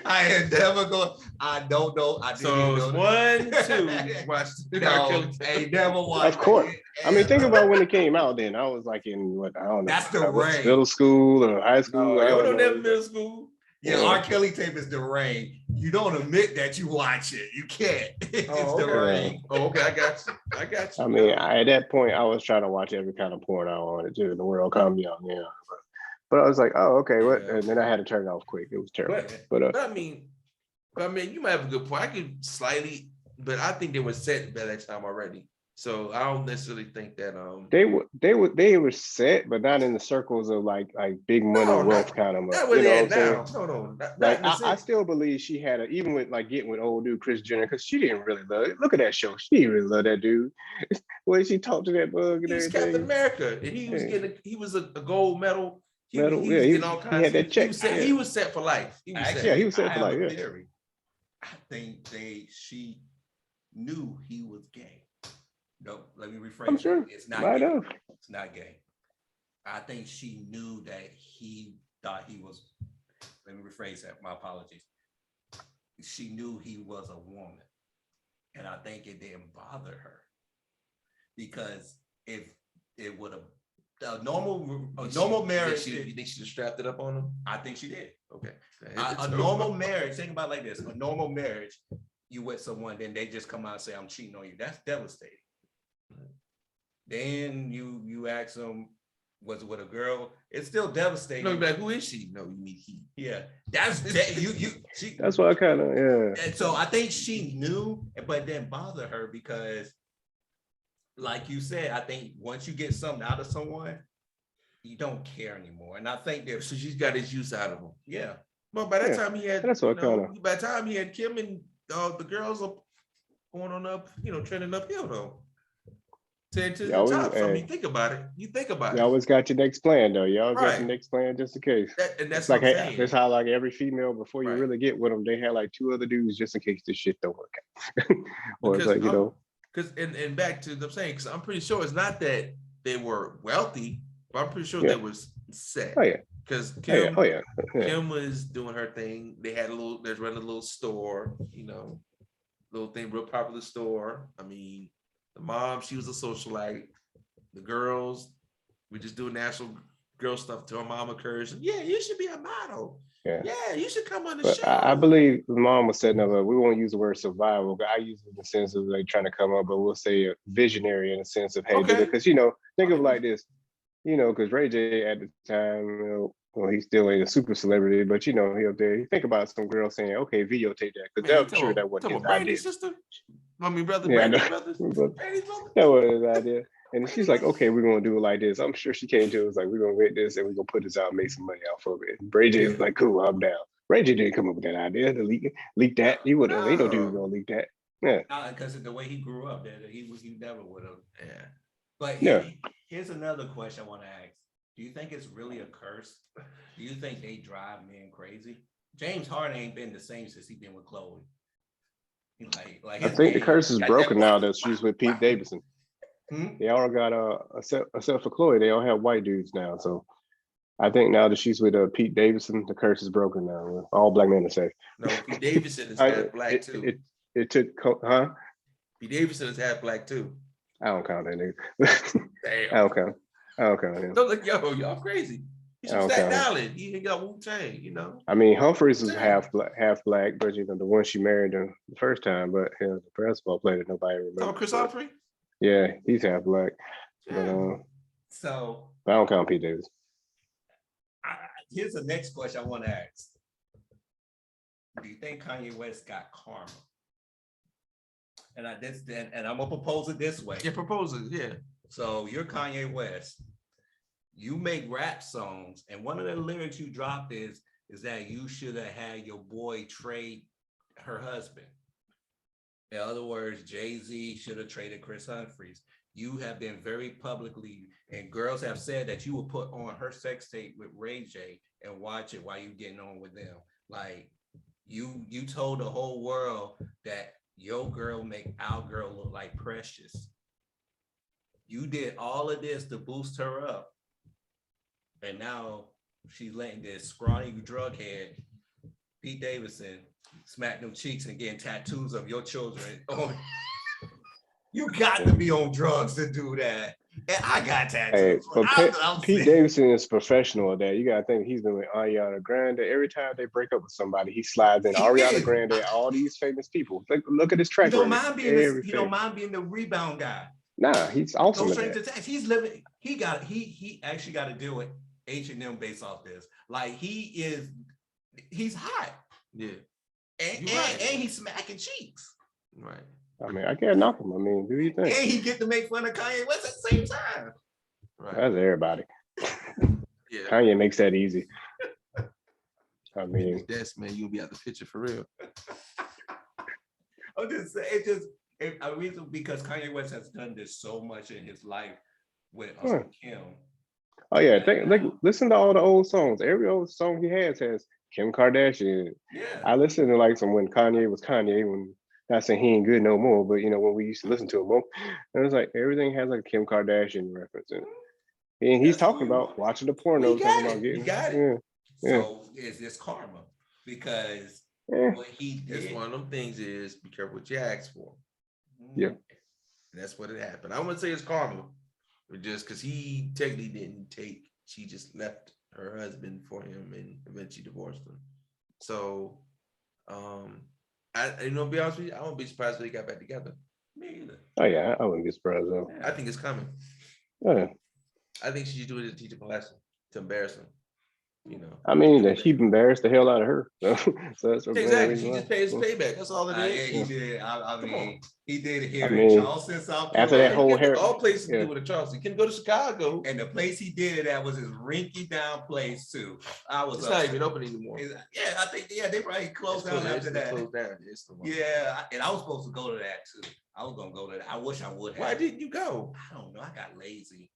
I had never go. I don't know. I didn't So even it's know. 1, 2. Watch the R. No, Kelly I tape. never watched. Of course. it. I mean, think about when it came out. Then I was like in what, I don't know. That's the I was range. middle school or high school. No, I you don't don't know know. that middle school. Yeah, Yeah. R. Kelly tape is the rain. You don't admit that you watch it. You can't. It's Oh, the okay. rain. Oh, okay, I got you. I mean, at that point, I was trying to watch every kind of porn I wanted to. The world calmed me on, yeah. But I was like, oh, okay, what? Yeah. And then I had to turn it off quick. It was terrible. But, But I mean, you might have a good point. I could slightly, but I think they were set by that time already. So I don't necessarily think that they were set, but not in the circles of like big money No, wealth not- kind of money. not where You know they what at I'm now. saying? No, not Like in the I sense. still believe she had even with like getting with old dude Kris Jenner, because she didn't really love it. Look at that show. She didn't really love that dude. When she talked to that bug and He was Captain everything. America, and he was a gold medal. He was Yeah, getting all kinds had that of, check. he was set for life. He was Actually, set. Yeah, he was set I for have life, a yeah. theory. I think she knew he was gay. No, let me rephrase. I'm that. sure. It's not Might gay. have. It's not gay. I think she knew that he thought he was. Let me rephrase that. My apologies. She knew he was a woman, and I think it didn't bother her because if it would have a normal marriage. You think she just strapped it up on him? I think she did. Okay. A normal marriage, think about it like this: a normal marriage, you with someone, then they just come out and say, "I'm cheating on you." That's devastating. Then you ask them, was with a girl. It's still You devastating. know, you'd be like, who is she? No, you mean he. Yeah, that's she. That's what I kind of And so I think she knew, but then bother her because, like you said, I think once you get something out of someone, you don't care anymore. And I think So there's, she's got his use out of him. yeah, Well, by that Yeah, time he had, that's what by the time he had Kim and the girls up going on up, trending uphill though. To you the always, top. So I mean, think about it. You think about you it. always got your next plan though. You always got Right. your next plan just in case. And that's It's what like I'm saying. that's how like every female before you Right. really get with them, they had like 2 other dudes just in case this shit don't work out. Or it's Because like because and back to the saying, because I'm pretty sure it's not that they were wealthy, but I'm pretty sure Yeah. they was set. Oh yeah, Because oh yeah, Kim, oh yeah. Yeah. Kim was doing her thing. They're running a little store, little thing, real popular store. I mean, the mom, she was a socialite. The girls, we just do national girl stuff to her mama curse. Yeah, you should be a model. Yeah. Yeah, you should come on the But show. I believe the mom was setting up we won't use the word survival, but I use it in the sense of like trying to come up, but we'll say a visionary in the sense of, hey, Okay. because think of it like this, because Ray J at the time, well, he still ain't a super celebrity, but he up there, you think about some girl saying, okay, videotape that, because I'm sure that wasn't his idea. Brandy's sister? I mean, brother, Yeah, I know. Brandy's brothers? But Brandy's brother? that was his idea. And she's like, okay, we're gonna do it like this. I'm sure she came to us like, we're gonna get this and we're gonna put this out and make some money off of it. And Ray J was like, cool, I'm down. Ray J didn't come up with that idea to leak that. He would have. Ain't no dude gonna leak that. Yeah. because of the way he grew up, that he never would have. Yeah. But here's another question I want to ask. Do you think it's really a curse? Do you think they drive men crazy? James Harden ain't been the same since he been with Chloe. Like I think the curse is broken now that she's with Pete Davidson. They all got except for Chloe, they all have white dudes now. So I think now that she's with Pete Davidson, the curse is broken now. All black men are safe. No, Pete Davidson is half black too. It took, huh? Pete Davidson is half black too. I don't count that nigga. Damn. I don't count him. Don't look, y'all crazy. He's from Okay. Staten Island. He ain't got Wu-Tang, I mean, Humphreys is half black, but the one she married the first time, but the basketball player that nobody remembers. Oh, Chris Humphrey? Yeah, he's half black. Yeah. So But I don't count Pete Davis. here's the next question I want to ask. Do you think Kanye West got karma? And I'm gonna propose it this way. Yeah, propose it, yeah. So you're Kanye West. You make rap songs, and one of the lyrics you dropped is that you should have had your boy trade her husband. In other words, Jay-Z should have traded Chris Humphries. You have been very publicly, and girls have said that you will put on her sex tape with Ray J and watch it while you getting on with them. Like you told the whole world that your girl make our girl look like Precious. You did all of this to boost her up. And now she's letting this scrawny drug head, Pete Davidson, smack them cheeks and getting tattoos of your children. Oh, you got to be on drugs to do that. And I got tattoos. Hey, Pete Davidson is professional at that. You gotta think he's been with Ariana Grande. Every time they break up with somebody, he slides in Ariana Grande, all these famous people. Look at his track record. You don't mind being the rebound guy. Nah, he's awesome. No strings attached. He's living. He actually got to deal with H&M based off this. Like he's hot. Yeah. And he's smacking cheeks. Right. I mean, I can't knock him. I mean, who do you think? And he get to make fun of Kanye West at the same time. Right. That's everybody. Yeah. Kanye makes that easy. I mean, that's man, you'll be out the picture for real. I'm just saying, a reason because Kanye West has done this so much in his life with Kim. Oh yeah, listen to all the old songs. Every old song he has Kim Kardashian. Yeah. I listened to like some when Kanye was Kanye, when not saying he ain't good no more, but when we used to listen to him more, and it's like everything has like a Kim Kardashian reference in it. And he's talking about watching the porno, talking about getting. You got it. Yeah. So is this karma? Because what he did. It's one of them things is be careful what you ask for. Yeah. And that's what it happened. I wouldn't say it's karma, but just because he technically didn't take, she just left her husband for him and eventually divorced him. So, be honest with you, I won't be surprised if they got back together. Me either. Oh yeah, I wouldn't be surprised though. I think it's coming. Yeah. I think she should do it to teach him a lesson, to embarrass him. You know. I mean, that he embarrassed the hell out of her. So that's the main Exactly. reason He why. just paid his payback. That's all it Yeah, is. he did. I Come mean, on. he did it I here in mean, Charleston, South after that Carolina. whole He can hair- all places to yeah. do with a Charleston. He can go to Chicago. And the place he did it at was his rinky down place too. I was It's not even open anymore. Yeah, I think they probably closed down after It's that. closed down. It's the one. Yeah, and I was supposed to go to that too. I was gonna go to that. I wish I would have. Why didn't you go? I don't know. I got lazy.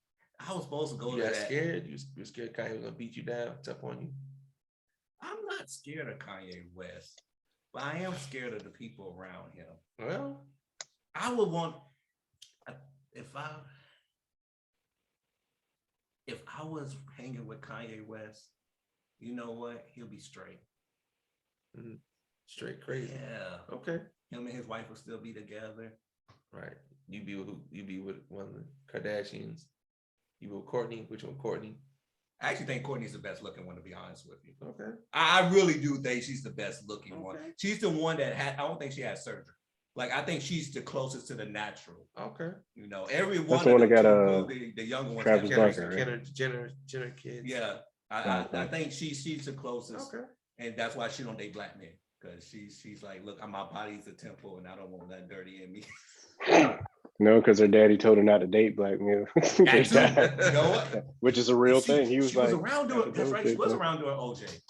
I was supposed to go You to got that. scared? You were scared Kanye was gonna beat you down, tough on you? I'm not scared of Kanye West, but I am scared of the people around him. Well, I would want if I was hanging with Kanye West, you know what? He'll be straight. straight crazy. Yeah. Okay. Him and his wife will still be together. Right. You be with who? You be with one of the Kardashians. You with Courtney? Which one, Courtney? I actually think Courtney's the best looking one, to be honest with you. Okay. I really do think she's the best looking one. Okay. She's the one that had, I don't think she had surgery. Like, I think she's the closest to the natural. Okay. You know, every one That's the one of that them got, the younger ones. Travis had Barker, surgery. right? Jenner kids. Yeah. I think she's the closest. Okay. And that's why she don't date black men. Because she's like, look, my body's a temple and I don't want that dirty in me. No, because her daddy told her not to date black men. That too. You know what? Which is a real She- thing. He was she like, was around doing, that's right. She was around doing OJ.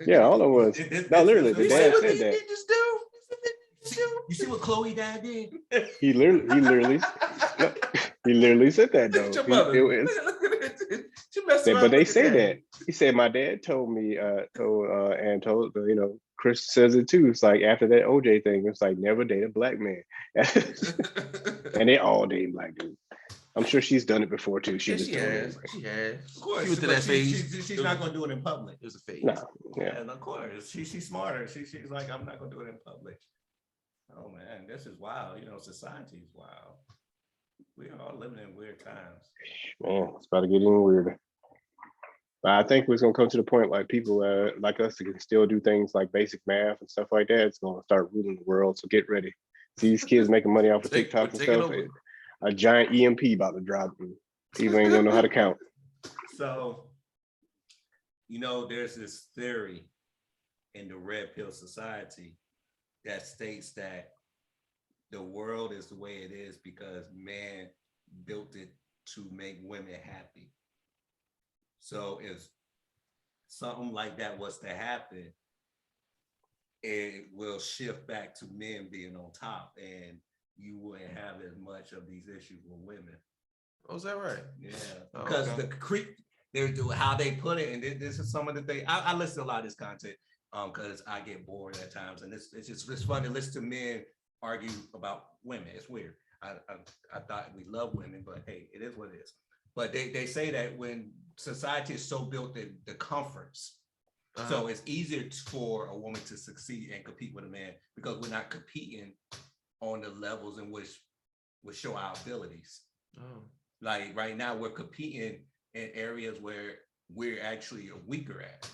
yeah, all it was. No, literally, the You dad see said that. Just do. You see what Chloe dad did? He literally said that though. Look at your mother. It was- Look at it. She messed around. but they Look at say that. that. He said my dad told me, told Chris says it too. It's like after that OJ thing, it's like never date a black man, and they all date black dudes. I'm sure she's done it before too. She Yeah, just she told has. me. She has. Of course, She went through but that phase. she's not gonna do it in public. It was a phase. No, yeah. And of course, she's smarter. She's like, I'm not gonna do it in public. Oh man, this is wild. You know, society is wild. We are all living in weird times. Man, it's about to get even weirder. But I think we're gonna come to the point like people like us that can still do things like basic math and stuff like that. It's gonna start ruling the world. So get ready. See these kids making money off of Take- TikTok and take it stuff. over. A giant EMP about to drop. And people ain't gonna know how to count. So, you know, there's this theory in the Red Pill Society that states that the world is the way it is because man built it to make women happy. So if something like that was to happen, it will shift back to men being on top and you wouldn't have as much of these issues with women. Oh, is that right? Yeah, Oh, because okay. the creep, they do how they put it, and this is some of the things. I listen to a lot of this content because I get bored at times, and it's fun to listen to men argue about women. It's weird. I thought we love women, but hey, it is what it is. But they say that when society is so built that the comforts, so it's easier for a woman to succeed and compete with a man because we're not competing on the levels in which we show our abilities. Oh. Like right now, we're competing in areas where we're actually weaker at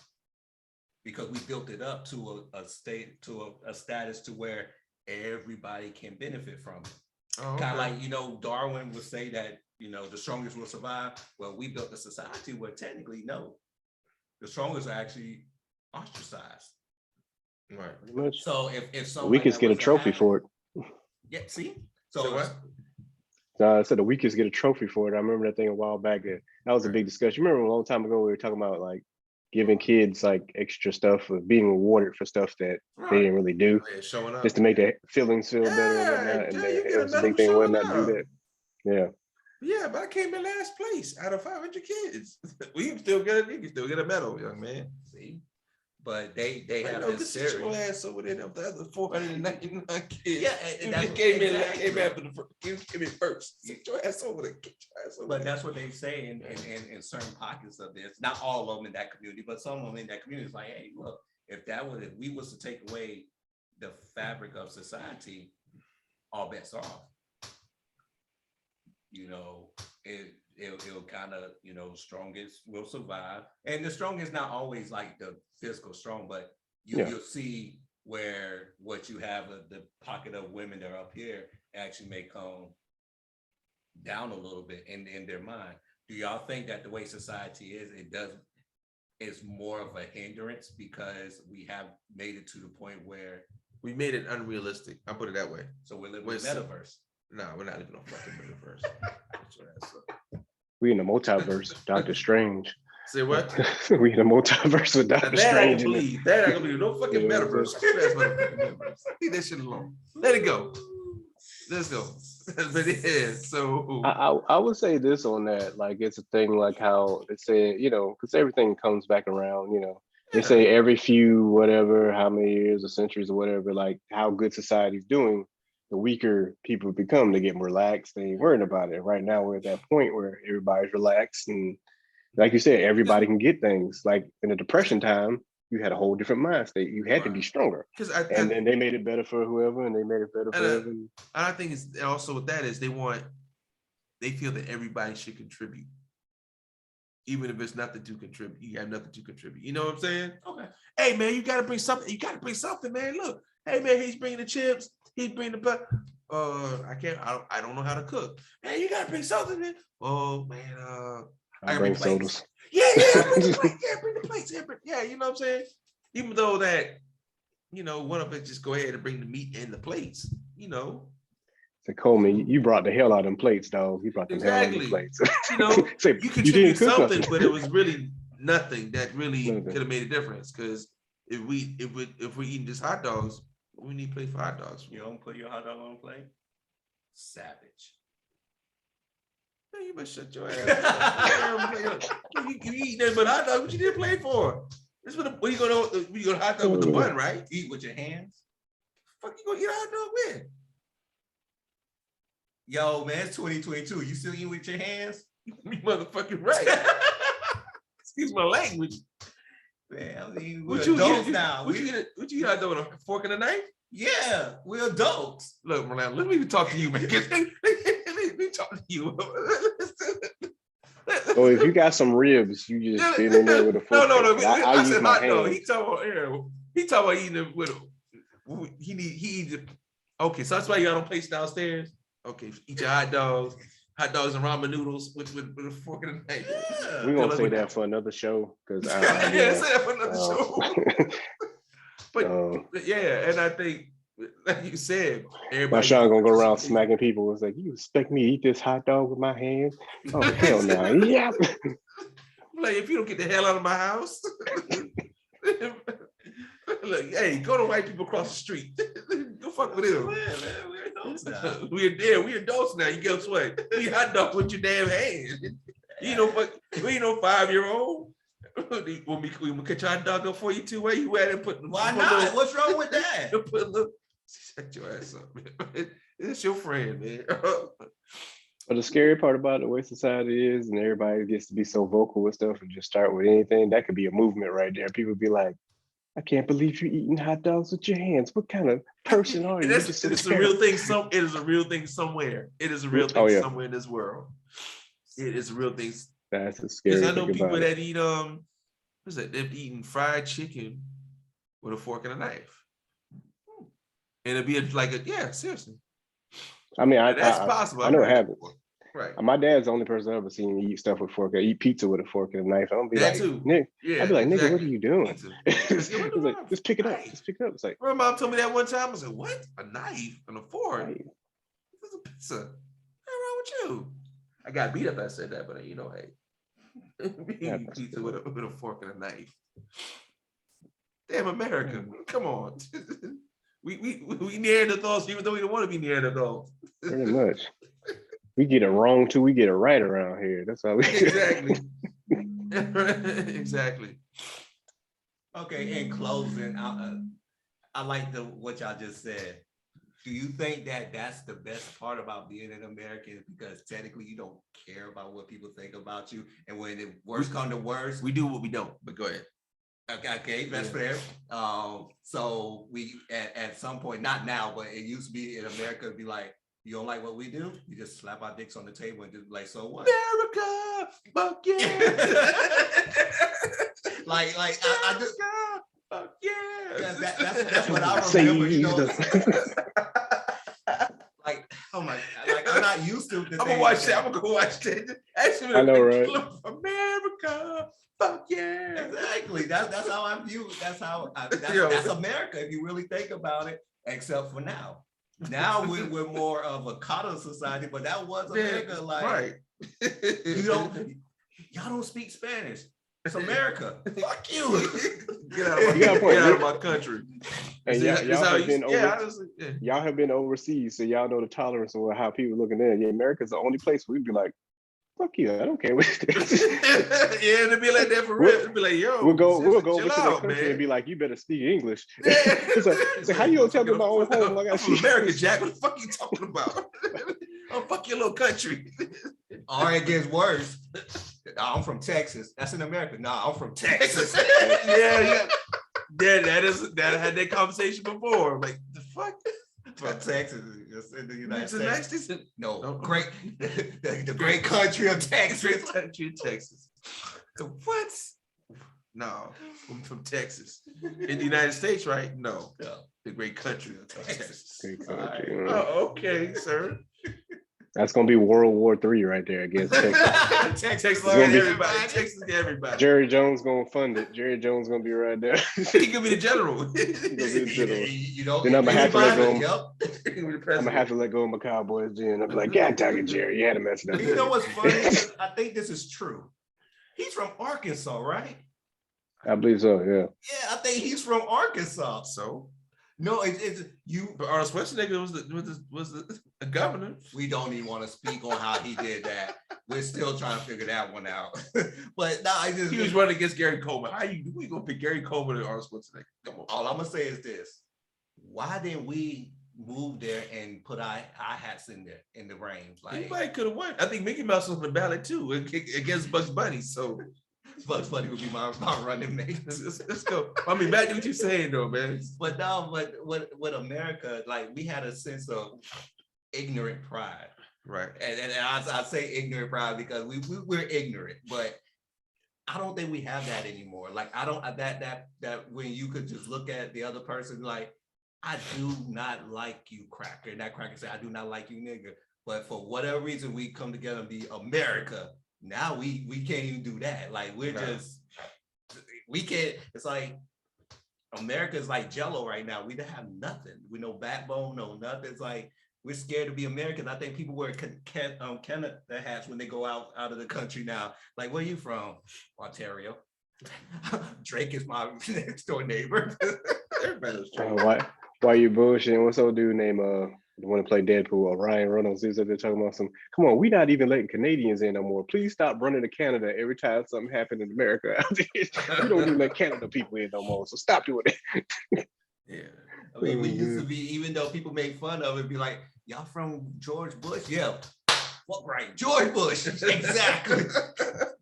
because we built it up to a state, to a status to where everybody can benefit from it. Oh, Kind of okay. like, you know, Darwin would say that, you know, the strongest will survive. Well, we built a society where technically, no, the strongest are actually ostracized. Right. Pretty much. So if The something weakest like get that a was to trophy happen- for it. Yeah, see? So So what? I said the weakest get a trophy for it. I remember that thing a while back. That was a big discussion. Remember a long time ago we were talking about like giving kids like extra stuff or being rewarded for stuff that they didn't really do, Yeah, showing up. just to make their feelings feel better and Yeah, whatnot. And yeah, then you get it a was a medal big thing for whether or not showing to do up. that. Yeah. Yeah, but I came in last place out of 500 kids. You can still get a medal, young man. see, but they Like, have no, this sit your theory. ass over there of the other 499 kids. Yeah, you and that's just came in exactly. after the first. You came in first. Sit your ass over there. Get your ass over But there. that's what they say in certain pockets of this. Not all of them in that community, but some of them in that community is like, hey, look, if we was to take away the fabric of society, all bets are off. You know, it'll kind of, you know, strongest will survive. And the strongest not always like the physical strong, but you'll see where what you have, the pocket of women that are up here actually may come down a little bit in their mind. Do y'all think that the way society is, it's more of a hindrance because we have made it to the point where We made it unrealistic. I'll put it that way. so we're living We're in so- metaverse? No, we're not living on fucking metaverse. Get your ass up. We in the multiverse, Doctor Strange. Say what? We in the multiverse with Now, Doctor that I Strange. can believe. That I can believe. No fucking Yeah, metaverse. Get your ass motherfucking metaverse. Leave that shit alone. Let it go. Let's go. But yeah, so I would say this on that, like it's a thing like how they say, because everything comes back around, they say every few whatever, how many years or centuries or whatever, like how good society's doing, the weaker people become. They get more relaxed, they ain't worrying about it. Right now we're at that point where everybody's relaxed and like you said, everybody can get things. Like in the depression time, you had a whole different mind state. You had to be stronger. because And then they made it better for whoever, and they made it better for whoever. I think it's also with that is they feel that everybody should contribute. Even if it's nothing to contribute, you have nothing to contribute. You know what I'm saying? Okay. Hey man, you gotta bring something. You gotta bring something, man. Look, hey man, he's bringing the chips. He's bringing the butt. I don't know how to cook. Man, you gotta bring something, man. Oh man, I bring sodas. yeah, bring the plate. Yeah, bring the plates. Yeah, you know what I'm saying? Even though that, one of it just go ahead and bring the meat and the plates, Say, Coleman, you brought the hell out of them plates, dog. You brought the hell out of them Exactly. plates. Say, You you contribute didn't cook something, nothing. but it was really nothing that really Nothing. could have made a difference. Because if we're eating just hot dogs, we need to plate for hot dogs. You don't put your hot dog on a plate? Savage. Man, you better shut your ass. You eat nothing but hot dogs. What you did play for? This what you gonna hot dog with the bun, right? Eat with your hands? Fuck you gonna eat a hot dog with? Yo, man, it's 2022. You still eat with your hands? You motherfucking right. Excuse my language. Man, I mean, we're What you adults eat? now. What you eat hot dog with a fork and a knife? Yeah, we're adults. Look, Milan, let me talk to you, man. Let me talk to you. So if you got some ribs, you just get in there with a fork. No. I I use said my hot dog. hands. He talking about eating it with he eats it. Okay, so that's why you got on plates downstairs. Okay, eat your hot dogs and ramen noodles with a fork and a knife. Yeah. We're gonna Feel say like that for another show because yeah, say that for another show. But yeah, and I think, like you said, my everybody. Sean gonna go around smacking people. It's like, you expect me to eat this hot dog with my hands? Oh hell no! Yeah. Like, if you don't get the hell out of my house, look, hey, go to white people across the street. Go fuck with them. Man, we're adults now. We adults now. You guess what? We hot dog with your damn hand. We ain't no 5-year-old. When we catch your hot dog up for you too, where you at and put Why not? What's wrong with that? put a little, shut your ass up, man. It's your friend, man. But the scary part about the way society is, and everybody gets to be so vocal with stuff and just start with anything, that could be a movement right there. People be like, I can't believe you're eating hot dogs with your hands. What kind of person are you? It's a real thing. It is a real thing somewhere. It is a real thing somewhere in this world. It is a real thing. That's a scary Because I thing know people about that eat what's that? They're eating fried chicken with a fork and a knife, and it'd be seriously. I mean, That's possible. I know it happens. Right. My dad's the only person I've ever seen eat stuff with fork. Eat pizza with a fork and a knife. I'm be That like, too. Nick. Yeah, I'd be like, nigga, what are exactly. you doing? Me too. It's Yeah, what do like, I- just pick it up. Right. Just pick it up. It's like, My mom told me that one time. I said, "What? A knife and a fork? right. This is a pizza. What's wrong with you?" I got beat up. I said that, but hey, pizza with a fork and a knife. Damn America! Come on, we Neanderthals, even though we don't want to be Neanderthals. Pretty much. We get it wrong too. We get it right around here. That's how we Exactly. Exactly. Okay, in closing, I like what y'all just said. Do you think that that's the best part about being an American? Because technically you don't care about what people think about you. And when the worst come to worst, We do what we don't, but go ahead. okay, that's fair. So we, at some point, not now, but it used to be in America, it'd be like, you don't like what we do? You just slap our dicks on the table and just like, so what? America, fuck yeah. like I just, fuck yeah. that's what I say. remember, you know. Like, oh my, like I'm not used to. I'm gonna watch that. I'm gonna go watch that. Actually, I know, right? America, fuck yeah. Exactly. That's how I view. Yo. That's America if you really think about it. Except for now. Now we're more of a coddle society, but that was America. Like, right. y'all don't speak Spanish. It's America. Fuck you. Get out of my, You got a point. get out of my country. And This y'all how have been honestly, yeah. y'all have been overseas, so y'all know the tolerance of how people looking there. Yeah, America's the only place we'd be like, fuck you, I don't care what Yeah, it'd be like that for real. It'd be like, yo, we'll go chill over to their out, country man. and be like, you better speak English. Yeah. It's like, how you gonna tell me my own home? I I'm gotta from speak America, English? Jack. What the fuck you talking about? Oh, fuck your little country. Or it gets worse. I'm from Texas. That's in America. Nah, I'm from Texas. Yeah. That I had that conversation before. Like, the fuck? From Texas. It's in the United It's the States. next thing. No, No. great. The great country of Texas. Country in Texas. What? No, I'm from Texas. In the United States, right? No. No. The great country of Texas. Great All country, right. yeah. Oh, okay, sir. That's gonna be World War III right there against Texas. Texas gonna get be- everybody. Texas get everybody. Jerry Jones gonna fund it. Jerry Jones gonna be right there. He could be the general. He gonna be the general. You know, Then I'ma have to let go. Yep. He could be the I'm gonna president. have to let go of my Cowboys then. I'll be like, God dang it, Jerry, you had to mess it up. You know what's funny? I think this is true. He's from Arkansas, right? I believe so, yeah. Yeah, I think he's from Arkansas. So, No, it's you. but Arnold Schwarzenegger was the governor. We don't even want to speak on how he did that. We're still trying to figure that one out. But no, I just He was running against Gary Coleman. We gonna pick Gary Coleman and Arnold Schwarzenegger? Come on. all I'm gonna say is this: why didn't we move there and put our hats in there in the ring? Like Anybody could have won. I think Mickey Mouse was on the ballot too against Bugs Bunny. So Bugs Bunny would be my running mate. let's go. I mean, back to what you're saying though, man. But no, but with America, like we had a sense of ignorant pride. Right. And I say ignorant pride because we're ignorant, but I don't think we have that anymore. Like I don't that when you could just look at the other person like, I do not like you, cracker. And that cracker say, I do not like you, nigga. But for whatever reason, we come together and be America. Now we can't even do that. Like we're No. just we can't. It's like America is like Jello right now. We don't have nothing. We no backbone, no nothing. It's like we're scared to be American. I think people wear Canada hats when they go out of the country now. Like, where are you from? Ontario. Drake is my next door neighbor. Everybody's Why you bullshitting? What's old dude named the one to play Deadpool, Ryan Reynolds? He's up there talking about some. Come on, we not even letting Canadians in no more. Please stop running to Canada every time something happened in America. We don't even let Canada people in no more. So stop doing it. Yeah. I mean, we used to be, even though people make fun of it, be like, y'all from George Bush? Yeah. What right? George Bush. Exactly.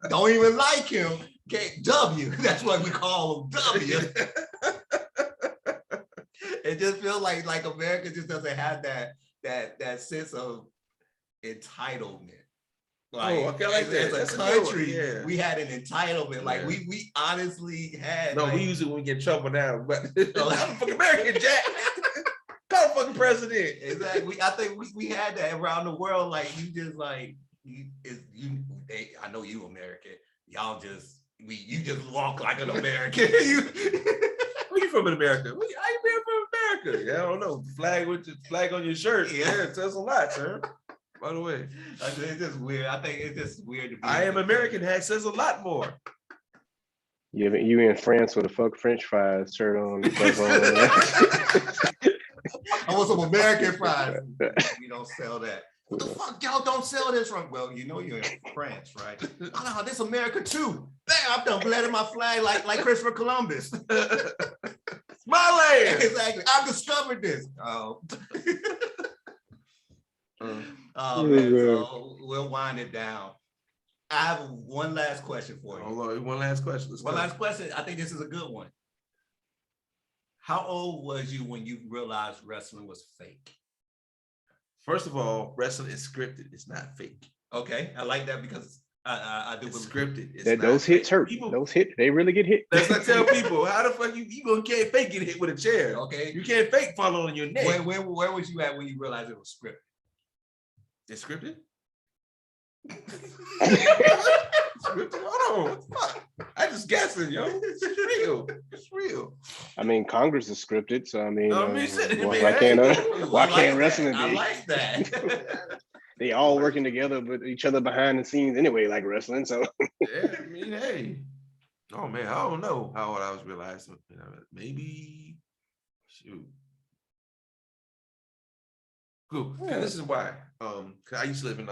Don't even like him. Okay, W. That's what we call him. W. It just feels like America just doesn't have that sense of entitlement. Like, okay, I like that. As That's a a good one, country, yeah. we had an entitlement. Like Yeah. we honestly had. No, like, we use it when we get in trouble now. But I'm a fucking American, Jack. Call the fucking president. Exactly. I think we had that around the world. Like you just like I know you American. Y'all just you just walk like an American. Where you from in America? How you been from America? Yeah, I don't know. Flag with the flag on your shirt. Yeah. Yeah, it says a lot, sir. By the way, It's just weird. I think it's just weird to be. I am American hat says a lot more. You in France with a fuck French fries shirt on. I want some American fries. We don't sell that. What the fuck, y'all don't sell this from? Well, you know you're in France, right? Oh no, this America too. Damn, I'm done letting my flag like Christopher Columbus. My land. Exactly. I've discovered this. Oh. Oh man, so we'll wind it down. I have one last question for you. Hold on, one last question. Let's One go. last question. I think this is a good one. How old was you when you realized wrestling was fake? First of all, wrestling is scripted. It's not fake. Okay, I like that because I do It's believe. scripted. It's That not those hits fake. hurt. People, Those hit, they really get hit. let's not tell people how the fuck you gonna can't fake get hit with a chair. Okay, You can't fake fall on your neck. where was you at when you realized it was scripted? It's scripted? Scripted? Hold on, what the fuck? I just guessing, yo. It's real. It's real. I mean, Congress is scripted, so I mean, No, me saying, why, man, why can't hey. why I like can't that. wrestling I be? like that. They all working together with each other behind the scenes anyway, like wrestling. So Yeah, I mean, hey. Oh man, I don't know how old I was realizing. You know, maybe shoot. Cool. 'Cause this is why. 'Cause I used to live in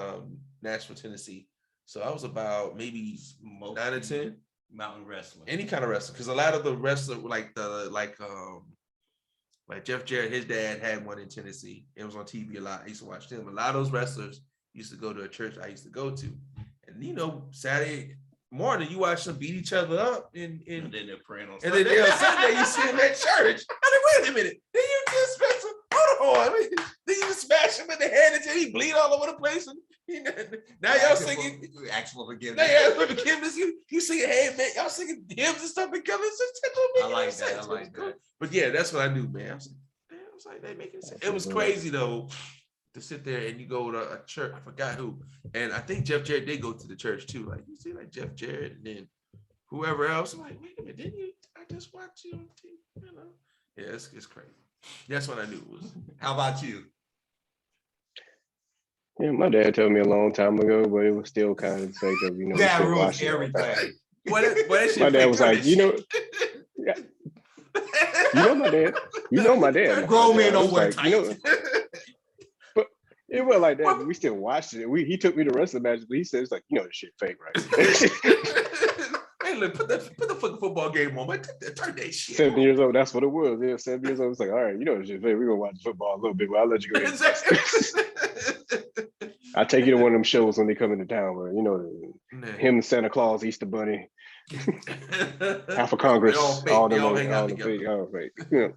Nashville, Tennessee. So I was about maybe 9 or 10. Mountain wrestling. Any kind of wrestling. Because a lot of the wrestler, like Jeff Jarrett, his dad had one in Tennessee. It was on TV a lot. I used to watch them. A lot of those wrestlers used to go to a church I used to go to. And you know, Saturday morning, you watch them beat each other up And then they're praying on and then Sunday you see him at church. I mean, wait a minute. Then you just smash him. Hold on. I mean, then you just smash him in the head until he bleed all over the place. And now y'all singing. Ask for Now forgiveness. y'all for forgiveness. You singing, hey man, y'all singing hymns and stuff together. It's just I like that. I like that. But yeah, that's what I knew, man. I was like, they making sense. It was crazy though to sit there and you go to a church. I forgot who, and I think Jeff Jarrett did go to the church too. Like you see, like Jeff Jarrett and then whoever else. I'm like, wait a minute, didn't you? I just watched you on TV. You know, yeah, it's crazy. That's what I knew it was. How about you? yeah, my dad told me a long time ago, but it was still kind of the sake of we That still rules watch it all the time. everything. That shit My dad fake was too, like, that you know, shit. yeah, you know my dad. You know my dad. Grown men I don't was wear like, you know, but it was like that. What? But we still watched it. He took me to wrestling matches, but he said it's like, you know, this shit fake, right? Hey, look, put the fucking football game on. Man. Turn that shit. 7 years old, that's what it was. Yeah, 7 years old. It's like, all right, you know, this shit fake. We're gonna watch football a little bit, but I'll let you go ahead. I'll take you to one of them shows when they come into town, where you know him, Santa Claus, Easter Bunny, half of Congress, all hang out the together. fake, all fake. Yeah.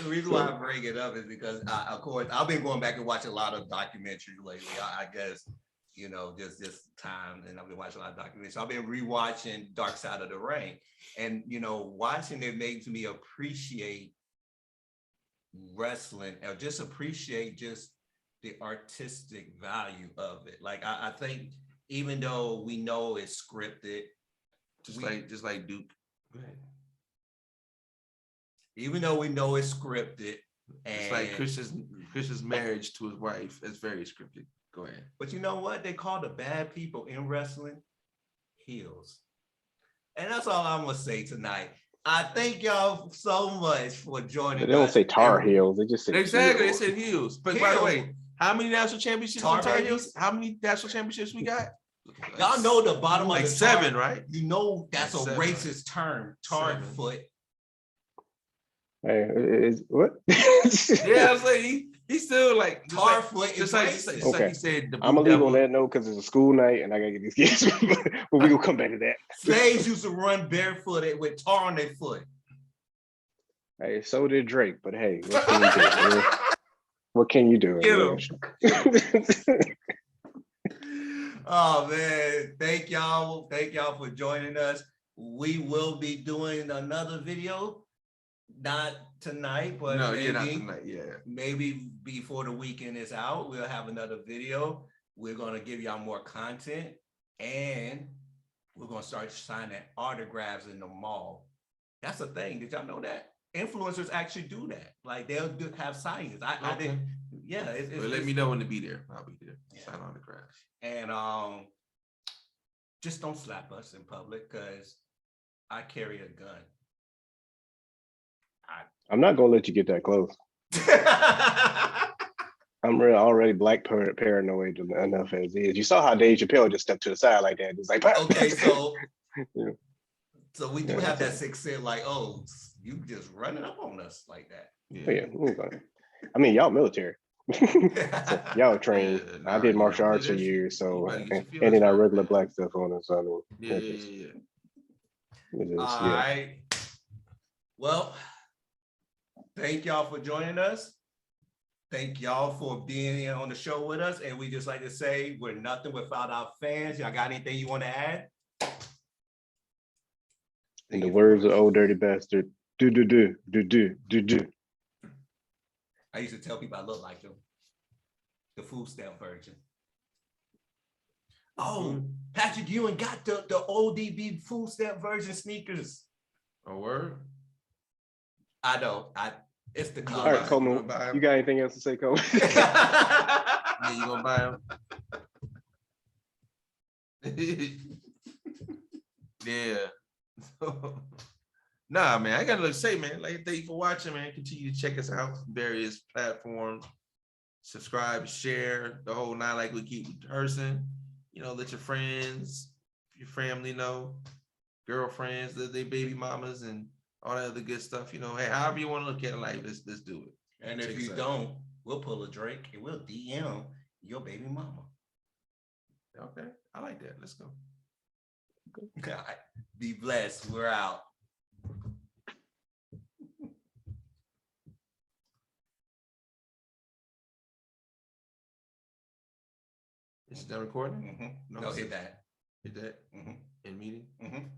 The reason why I bring it up is because, of course, I've been going back and watching a lot of documentaries lately. I guess, you know, just this time, and I've been watching a lot of documentaries. So I've been rewatching Dark Side of the Ring, and you know, watching it makes me appreciate wrestling, or just appreciate just the artistic value of it. Like I think, even though we know it's scripted, just like Duke. Go ahead. even though we know it's scripted, and It's like Chris's marriage to his wife is very scripted. Go ahead. but you know what? They call the bad people in wrestling heels. And that's all I'm gonna say tonight. I thank y'all so much for joining us. They don't say Tar Heels. They just say Exactly, heels. they said heels. But by the Heels. way, how many national championships Tar on Tar babies? Heels? How many national championships we got? Y'all know the bottom like of the 7, tar, right? You know that's Like a 7. racist term, tar 7. foot. Hey, is what? Yeah, I was like, he still like Tar foot is just like Okay. he said. The I'm Blue gonna leave on Devil. that note because it's a school night and I gotta get these kids. But we gonna come back to that. Slaves used to run barefooted with tar on their foot. Hey, so did Drake, but hey, what can you do? Man? What can you do? Get Man? Oh man, thank y'all for joining us. We will be doing another video, not tonight, but No, maybe, yeah, not tonight. Yeah. maybe before the weekend is out, we'll have another video. We're gonna give y'all more content, and we're gonna start signing autographs in the mall. That's a thing. Did y'all know that? Influencers actually do that. Like they'll have signings. I Okay. didn't. Yeah, it's, Well, let me know when to be there. I'll be there. Yeah. Sign on the grass. And just don't slap us in public, because I carry a gun. I'm not gonna let you get that close. I'm already black paranoid enough as is. You saw how Dave Chappelle just stepped to the side like that. It's like, Okay, so Yeah. so we do have that sixth sense, like, oh, you just running up on us like that. yeah, we're fine. I mean, y'all military. So y'all trained. Yeah, I did nah, martial yeah, arts for that shit- years, so you better get your and feelings then I hurt, regular man. black stuff on it. So I mean, Yeah, it's yeah, just- yeah. it is, All yeah. right. Well, thank y'all for joining us. Thank y'all for being here on the show with us. And we just like to say we're nothing without our fans. Y'all got anything you want to add? In the words of old dirty bastard, do. I used to tell people I look like them. The food stamp version. Oh, Patrick Ewing got the ODB food stamp version sneakers. A word. I know. It's the You All color. right, Coleman, you got anything else to say, Coleman? Yeah, you gonna buy them? Yeah. Nah, man, I gotta say, man, like, thank you for watching, man. Continue to check us out on various platforms. Subscribe, share the whole nine, like we keep rehearsing. You know, let your friends, your family know, girlfriends, their baby mamas, and all that other good stuff. You know, hey, however you want to look at it, like, let's do it. And if Check you us out. don't, we'll pull a Drake and we'll DM your baby mama. Okay, I like that. Let's go. God, be blessed. We're out. Is that recording? No, hit that. Hit that Mhm. in meeting. Mhm.